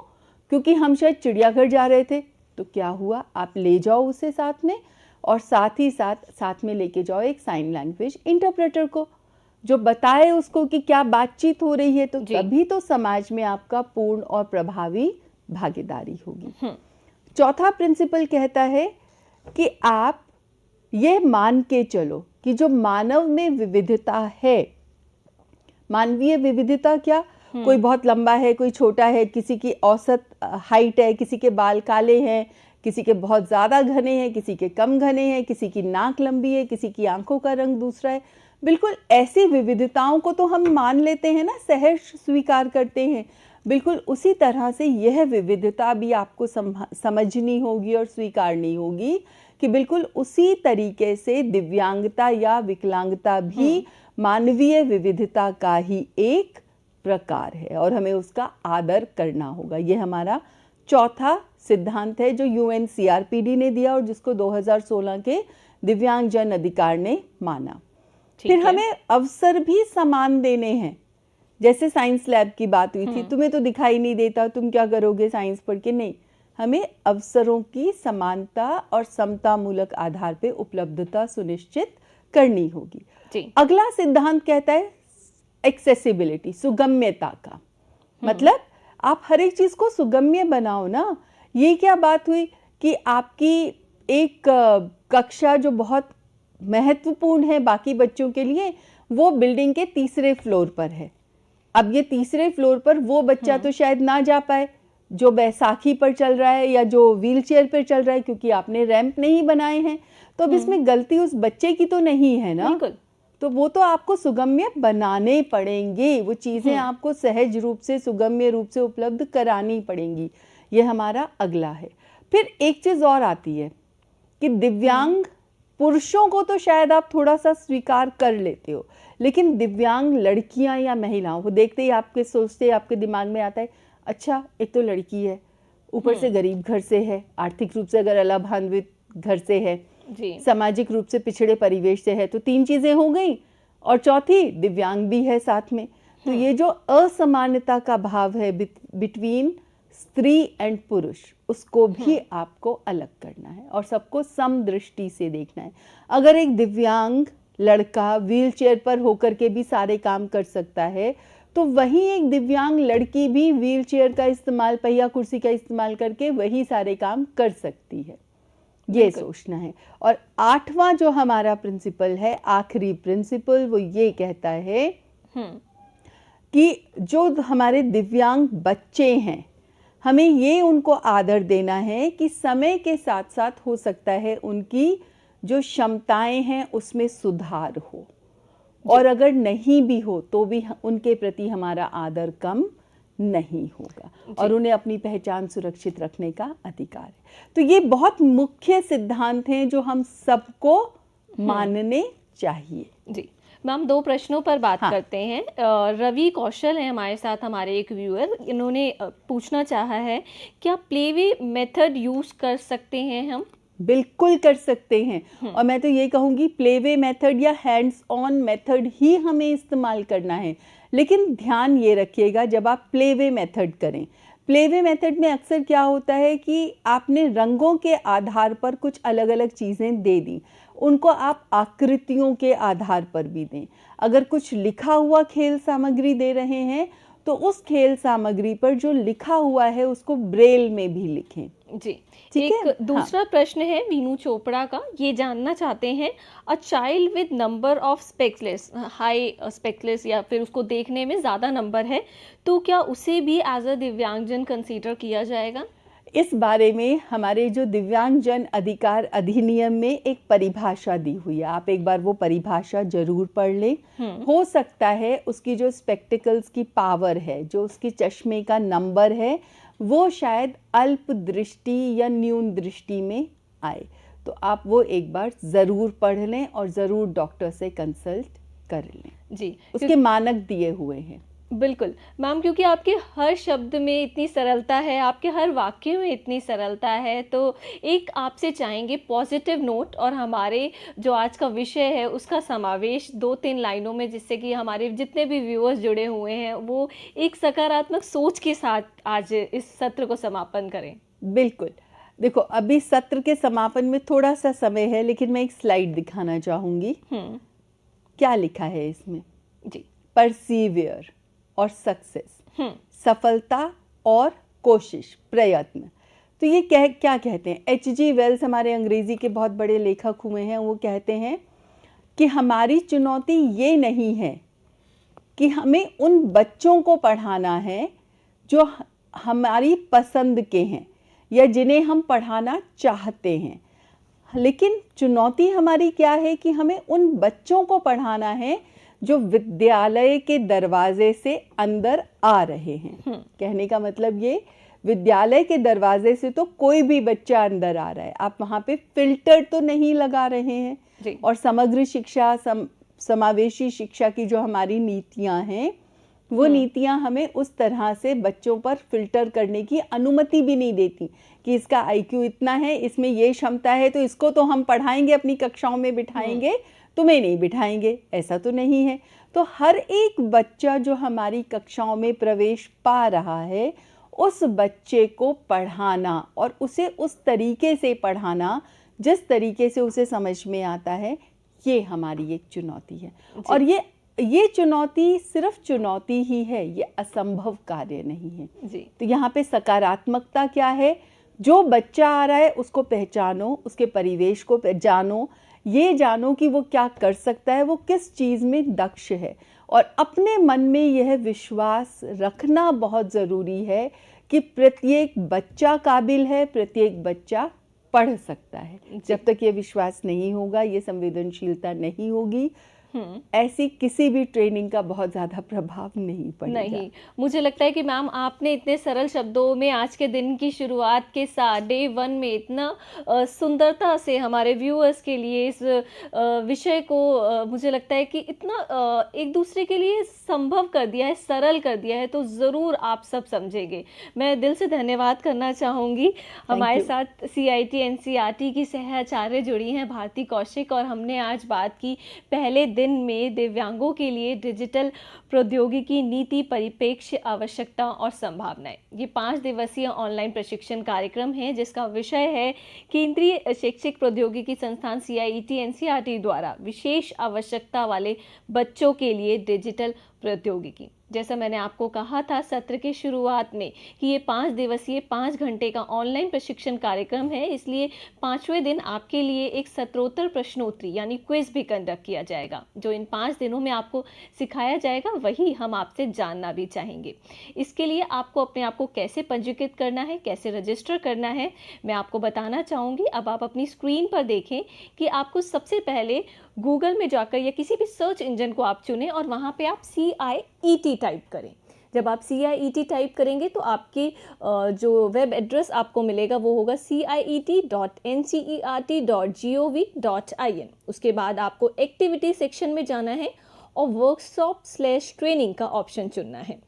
क्योंकि हम शायद चिड़ियाघर जा रहे थे। तो क्या हुआ? आप ले जाओ उसे साथ में, और साथ ही साथ में लेके जाओ एक साइन लैंग्वेज इंटरप्रेटर को जो बताए उसको कि क्या बातचीत हो रही है। तो तभी तो समाज में आपका पूर्ण और प्रभावी भागीदारी होगी। चौथा प्रिंसिपल कहता है कि आप ये मान के चलो कि जो मानव में विविधता है, मानवीय विविधता क्या? कोई बहुत लंबा है, कोई छोटा है, किसी की औसत हाइट है, किसी के बाल काले हैं, किसी के बहुत ज़्यादा घने हैं, किसी के कम घने हैं, किसी की नाक लंबी है, किसी की आंखों का रंग दूसरा है। बिल्कुल ऐसी विविधताओं को तो हम मान लेते हैं ना, सहर्ष स्वीकार करते हैं। बिल्कुल उसी तरह से यह विविधता भी आपको समझनी होगी और स्वीकारनी होगी कि बिल्कुल उसी तरीके से दिव्यांगता या विकलांगता भी मानवीय विविधता का ही एक प्रकार है और हमें उसका आदर करना होगा। यह हमारा चौथा सिद्धांत है जो UNCRPD ने दिया और जिसको 2016 के दिव्यांग जन अधिकार ने माना। फिर हमें अवसर भी समान देने हैं। जैसे साइंस लैब की बात हुई थी, तुम्हें तो दिखाई नहीं देता, तुम क्या करोगे साइंस पढ़ के? नहीं, हमें अवसरों की समानता और समता मूलक आधार पे उपलब्धता सुनिश्चित करनी होगी। अगला सिद्धांत कहता है एक्सेसिबिलिटी, सुगम्यता का। मतलब आप हर एक चीज को सुगम्य बनाओ ना। ये क्या बात हुई कि आपकी एक कक्षा जो बहुत महत्वपूर्ण है बाकी बच्चों के लिए, वो बिल्डिंग के तीसरे फ्लोर पर है। अब ये तीसरे फ्लोर पर वो बच्चा तो शायद ना जा पाए जो बैसाखी पर चल रहा है या जो व्हीलचेयर पर चल रहा है, क्योंकि आपने रैंप नहीं बनाए हैं। तो अब इसमें गलती उस बच्चे की तो नहीं है ना, तो वो तो आपको सुगम्य बनाने पड़ेंगे। वो चीजें आपको सहज रूप से, सुगम्य रूप से उपलब्ध करानी पड़ेंगी। ये हमारा अगला है। फिर एक चीज और आती है कि दिव्यांग पुरुषों को तो शायद आप थोड़ा सा स्वीकार कर लेते हो, लेकिन दिव्यांग लड़कियां या महिलाओं को देखते ही आपके सोचते, आपके दिमाग में आता है, अच्छा एक तो लड़की है, ऊपर से गरीब घर से है, आर्थिक रूप से अगर अलाभान्वित घर से है, सामाजिक रूप से पिछड़े परिवेश से है, तो 3 चीजें हो गई, और चौथी दिव्यांग भी है साथ में। तो ये जो असमानता का भाव है बिटवीन स्त्री एंड पुरुष, उसको भी आपको अलग करना है और सबको समदृष्टि से देखना है। अगर एक दिव्यांग लड़का व्हीलचेयर पर होकर के भी सारे काम कर सकता है, तो वहीं एक दिव्यांग लड़की भी व्हीलचेयर का इस्तेमाल, पहिया कुर्सी का इस्तेमाल करके वही सारे काम कर सकती है। ये सोचना है। और 8वां जो हमारा प्रिंसिपल है, आखिरी प्रिंसिपल, वो ये कहता है कि जो हमारे दिव्यांग बच्चे हैं, हमें ये उनको आदर देना है कि समय के साथ साथ हो सकता है उनकी जो क्षमताएं हैं उसमें सुधार हो, और अगर नहीं भी हो तो भी उनके प्रति हमारा आदर कम नहीं होगा और उन्हें अपनी पहचान सुरक्षित रखने का अधिकार है। तो ये बहुत मुख्य सिद्धांत हैं जो हम सबको मानने चाहिए। जी मैम, 2 प्रश्नों पर बात करते हैं। रवि कौशल है हमारे साथ, हमारे एक व्यूअर, इन्होंने पूछना चाहा है, क्या प्लेवे मेथड यूज कर सकते हैं हम? बिल्कुल कर सकते हैं, और मैं तो ये कहूँगी प्लेवे मेथड या हैंड्स ऑन मेथड ही हमें इस्तेमाल करना है। लेकिन ध्यान ये रखिएगा जब आप प्लेवे मेथड करें, प्लेवे मेथड में अक्सर क्या होता है कि आपने रंगों के आधार पर कुछ अलग अलग चीज़ें दे दी, उनको आप आकृतियों के आधार पर भी दें। अगर कुछ लिखा हुआ खेल सामग्री दे रहे हैं तो उस खेल सामग्री पर जो लिखा हुआ है उसको ब्रेल में भी लिखें। जी, ठीक है? एक दूसरा प्रश्न है वीनू चोपड़ा का, ये जानना चाहते हैं a child with number of speckless, high speckless या फिर उसको देखने में ज़्यादा नंबर है, तो क्या उसे भी एज अ दिव्यांगजन कंसीडर किया जाएगा? इस बारे में हमारे जो दिव्यांगजन अधिकार अधिनियम में एक परिभाषा दी हुई है, आप एक बार वो परिभाषा जरूर पढ़ लें। हो सकता है उसकी जो स्पेक्टिकल्स की पावर है, जो उसकी चश्मे का नंबर है, वो शायद अल्प दृष्टि या न्यून दृष्टि में आए, तो आप वो एक बार ज़रूर पढ़ लें और ज़रूर डॉक्टर से कंसल्ट कर लें। जी, उसके मानक दिए हुए हैं। बिल्कुल मैम, क्योंकि आपके हर शब्द में इतनी सरलता है, आपके हर वाक्य में इतनी सरलता है, तो एक आपसे चाहेंगे पॉजिटिव नोट और हमारे जो आज का विषय है उसका समावेश 2-3 लाइनों में, जिससे कि हमारे जितने भी व्यूअर्स जुड़े हुए हैं वो एक सकारात्मक सोच के साथ आज इस सत्र को समापन करें। बिल्कुल, देखो अभी सत्र के समापन में थोड़ा सा समय है, लेकिन मैं एक स्लाइड दिखाना चाहूँगी। क्या लिखा है इसमें? जी, परसीवियर और सक्सेस, सफलता और कोशिश, प्रयत्न। तो ये क्या कहते हैं? H.G. वेल्स हमारे अंग्रेजी के बहुत बड़े लेखक हुए हैं, वो कहते हैं कि हमारी चुनौती ये नहीं है कि हमें उन बच्चों को पढ़ाना है जो हमारी पसंद के हैं या जिन्हें हम पढ़ाना चाहते हैं, लेकिन चुनौती हमारी क्या है कि हमें उन बच्चों को पढ़ाना है जो विद्यालय के दरवाजे से अंदर आ रहे हैं। कहने का मतलब ये, विद्यालय के दरवाजे से तो कोई भी बच्चा अंदर आ रहा है, आप वहाँ पे फिल्टर तो नहीं लगा रहे हैं जी। और समग्र शिक्षा, समावेशी शिक्षा की जो हमारी नीतियाँ हैं, वो नीतियाँ हमें उस तरह से बच्चों पर फिल्टर करने की अनुमति भी नहीं देती कि इसका IQ इतना है, इसमें ये क्षमता है, तो इसको तो हम पढ़ाएंगे, अपनी कक्षाओं में बिठाएंगे, तुम्हें नहीं बिठाएंगे, ऐसा तो नहीं है। तो हर एक बच्चा जो हमारी कक्षाओं में प्रवेश पा रहा है, उस बच्चे को पढ़ाना और उसे उस तरीके से पढ़ाना जिस तरीके से उसे समझ में आता है, ये हमारी एक चुनौती है। और ये चुनौती सिर्फ चुनौती ही है, ये असंभव कार्य नहीं है जी। तो यहाँ पे सकारात्मकता क्या है? जो बच्चा आ रहा है उसको पहचानो, उसके परिवेश को जानो, ये जानो कि वो क्या कर सकता है, वो किस चीज़ में दक्ष है, और अपने मन में यह विश्वास रखना बहुत ज़रूरी है कि प्रत्येक बच्चा काबिल है, प्रत्येक बच्चा पढ़ सकता है। जब तक ये विश्वास नहीं होगा, ये संवेदनशीलता नहीं होगी, ऐसी किसी भी ट्रेनिंग का बहुत ज़्यादा प्रभाव नहीं पड़ेगा। नहीं, मुझे लगता है कि मैम आपने इतने सरल शब्दों में आज के दिन की शुरुआत के साथ डे 1 में इतना सुंदरता से हमारे व्यूअर्स के लिए इस विषय को मुझे लगता है कि इतना एक दूसरे के लिए संभव कर दिया है, सरल कर दिया है, तो ज़रूर आप सब समझेंगे। मैं दिल से धन्यवाद करना चाहूँगी। हमारे साथ CIT NCERT की सहआचार्य जुड़ी हैं भारती कौशिक, और हमने आज बात की पहले दिन में दिव्यांगों के लिए डिजिटल प्रौद्योगिकी नीति, परिप्रेक्ष्य, आवश्यकता और संभावनाएं। ये 5 दिवसीय ऑनलाइन प्रशिक्षण कार्यक्रम है जिसका विषय है केंद्रीय शैक्षिक प्रौद्योगिकी संस्थान CIT NCERT द्वारा विशेष आवश्यकता वाले बच्चों के लिए डिजिटल प्रौद्योगिकी। जैसा मैंने आपको कहा था सत्र के शुरुआत में कि ये 5 दिवसीय 5 घंटे का ऑनलाइन प्रशिक्षण कार्यक्रम है, इसलिए 5वें दिन आपके लिए एक सत्रोत्तर प्रश्नोत्तरी यानी क्विज भी कंडक्ट किया जाएगा। जो इन 5 दिनों में आपको सिखाया जाएगा वही हम आपसे जानना भी चाहेंगे। इसके लिए आपको अपने आप को कैसे पंजीकृत करना है, कैसे रजिस्टर करना है, मैं आपको बताना चाहूँगी। अब आप अपनी स्क्रीन पर देखें कि आपको सबसे पहले गूगल में जाकर या किसी भी सर्च इंजन को आप चुनें और वहाँ पे आप CIET टाइप करें। जब आप CIET टाइप करेंगे तो आपकी जो वेब एड्रेस आपको मिलेगा वो होगा ciet.ncert.gov.in। उसके बाद आपको एक्टिविटी सेक्शन में जाना है और वर्कशॉप/ट्रेनिंग का ऑप्शन चुनना है।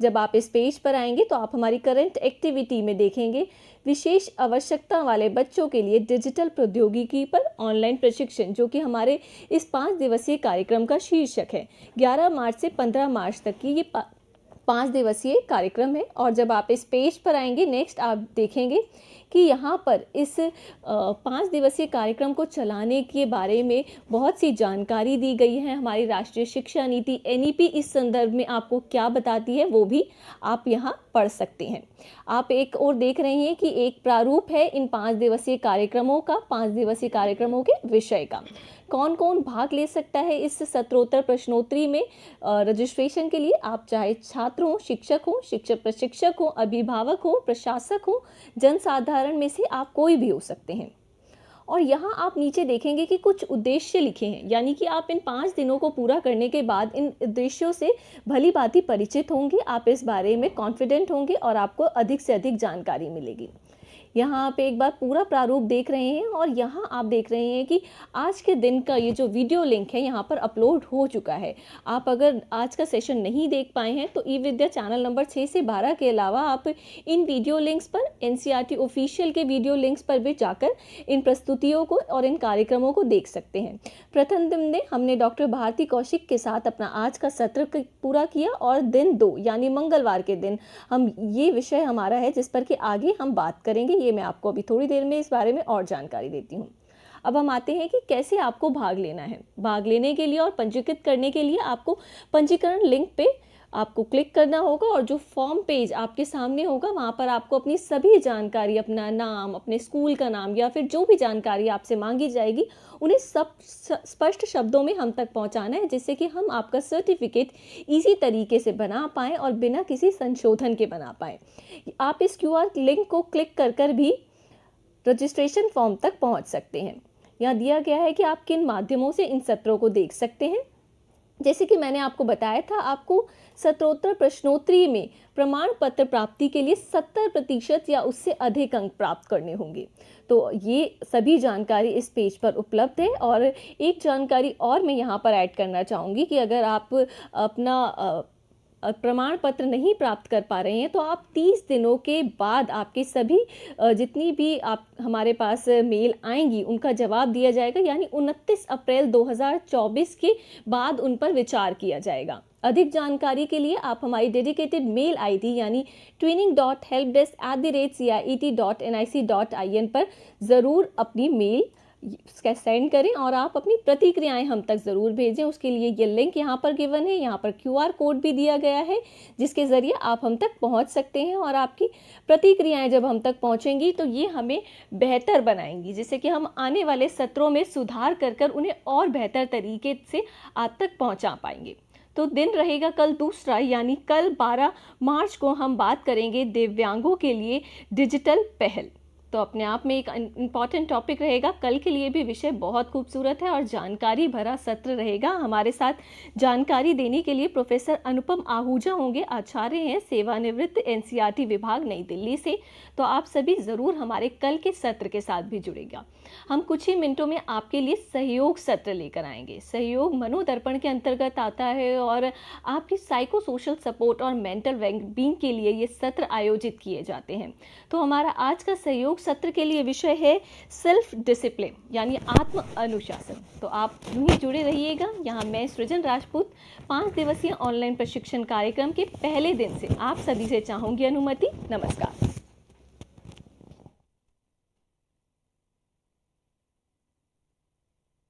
जब आप इस पेज पर आएंगे तो आप हमारी करंट एक्टिविटी में देखेंगे विशेष आवश्यकता वाले बच्चों के लिए डिजिटल प्रौद्योगिकी पर ऑनलाइन प्रशिक्षण, जो कि हमारे इस 5 दिवसीय कार्यक्रम का शीर्षक है। 11 मार्च से 15 मार्च तक की ये 5 दिवसीय कार्यक्रम है। और जब आप इस पेज पर आएंगे नेक्स्ट आप देखेंगे कि यहाँ पर इस 5 दिवसीय कार्यक्रम को चलाने के बारे में बहुत सी जानकारी दी गई है। हमारी राष्ट्रीय शिक्षा नीति NEP इस संदर्भ में आपको क्या बताती है वो भी आप यहाँ पढ़ सकते हैं। आप एक और देख रहे हैं कि एक प्रारूप है इन 5 दिवसीय कार्यक्रमों का, 5 दिवसीय कार्यक्रमों के विषय का। कौन कौन भाग ले सकता है इस सत्रोत्तर प्रश्नोत्तरी में? रजिस्ट्रेशन के लिए आप चाहे छात्र हो, शिक्षक हो, शिक्षक प्रशिक्षक हो, अभिभावक हो, प्रशासक हो, जनसाधारण में से आप कोई भी हो सकते हैं। और यहाँ आप नीचे देखेंगे कि कुछ उद्देश्य लिखे हैं, यानी कि आप इन 5 दिनों को पूरा करने के बाद इन उद्देश्यों से भली भांति परिचित होंगे, आप इस बारे में कॉन्फिडेंट होंगे और आपको अधिक से अधिक जानकारी मिलेगी। यहाँ आप एक बार पूरा प्रारूप देख रहे हैं और यहाँ आप देख रहे हैं कि आज के दिन का ये जो वीडियो लिंक है यहाँ पर अपलोड हो चुका है। आप अगर आज का सेशन नहीं देख पाए हैं तो ई विद्या चैनल नंबर 6 से 12 के अलावा आप इन वीडियो लिंक्स पर, NCERT ऑफिशियल के वीडियो लिंक्स पर भी जाकर इन प्रस्तुतियों को और इन कार्यक्रमों को देख सकते हैं। प्रथम दिन में हमने डॉक्टर भारती कौशिक के साथ अपना आज का सत्र पूरा किया और दिन 2 यानी मंगलवार के दिन हम ये विषय हमारा है जिस पर कि आगे हम बात करेंगे। ये मैं आपको अभी थोड़ी देर में इस बारे में और जानकारी देती हूँ। अब हम आते हैं कि कैसे आपको भाग लेना है। भाग लेने के लिए और पंजीकृत करने के लिए आपको पंजीकरण लिंक पे आपको क्लिक करना होगा और जो फॉर्म पेज आपके सामने होगा वहाँ पर आपको अपनी सभी जानकारी, अपना नाम, अपने स्कूल का नाम या फिर जो भी जानकारी आपसे मांगी जाएगी उन्हें सब स्पष्ट शब्दों में हम तक पहुँचाना है, जिससे कि हम आपका सर्टिफिकेट इसी तरीके से बना पाएँ और बिना किसी संशोधन के बना पाएँ। आप इस QR लिंक को क्लिक कर भी रजिस्ट्रेशन फॉर्म तक पहुँच सकते हैं। यहाँ दिया गया है कि आप किन माध्यमों से इन सत्रों को देख सकते हैं। जैसे कि मैंने आपको बताया था, आपको सत्रोत्तर प्रश्नोत्तरी में प्रमाण पत्र प्राप्ति के लिए 70% या उससे अधिक अंक प्राप्त करने होंगे। तो ये सभी जानकारी इस पेज पर उपलब्ध है। और एक जानकारी और मैं यहाँ पर ऐड करना चाहूँगी कि अगर आप अपना प्रमाण पत्र नहीं प्राप्त कर पा रहे हैं तो आप 30 दिनों के बाद आपके सभी जितनी भी आप हमारे पास मेल आएंगी उनका जवाब दिया जाएगा, यानी 29 अप्रैल 2024 के बाद उन पर विचार किया जाएगा। अधिक जानकारी के लिए आप हमारी डेडिकेटेड मेल ID यानी training.helpdesk@cet.nic.in पर ज़रूर अपनी मेल सेंड करें और आप अपनी प्रतिक्रियाएं हम तक ज़रूर भेजें। उसके लिए ये लिंक यहाँ पर गिवन है, यहाँ पर QR कोड भी दिया गया है जिसके ज़रिए आप हम तक पहुँच सकते हैं। और आपकी प्रतिक्रियाएं जब हम तक पहुँचेंगी तो ये हमें बेहतर बनाएंगी, जिससे कि हम आने वाले सत्रों में सुधार कर उन्हें और बेहतर तरीके से आप तक पहुँचा पाएंगे। तो दिन रहेगा कल दूसरा, यानी कल 12 मार्च को हम बात करेंगे दिव्यांगों के लिए डिजिटल पहल। तो अपने आप में एक इम्पॉर्टेंट टॉपिक रहेगा। कल के लिए भी विषय बहुत खूबसूरत है और जानकारी भरा सत्र रहेगा। हमारे साथ जानकारी देने के लिए प्रोफेसर अनुपम आहूजा होंगे, आचार्य हैं, सेवानिवृत्त, NCERT विभाग नई दिल्ली से। तो आप सभी ज़रूर हमारे कल के सत्र के साथ भी जुड़ेगा। हम कुछ ही मिनटों में आपके लिए सहयोग सत्र लेकर आएंगे। सहयोग मनोदर्पण के अंतर्गत आता है और आपकी साइको सोशल सपोर्ट और मेंटल वेलबींग के लिए ये सत्र आयोजित किए जाते हैं। तो हमारा आज का सहयोग सत्र के लिए विषय है सेल्फ डिसिप्लिन यानी आत्म अनुशासन। तो आप यूं ही जुड़े रहिएगा। यहाँ मैं सृजन राजपूत 5 दिवसीय ऑनलाइन प्रशिक्षण कार्यक्रम के पहले दिन से आप सभी से चाहूँगी अनुमति। नमस्कार।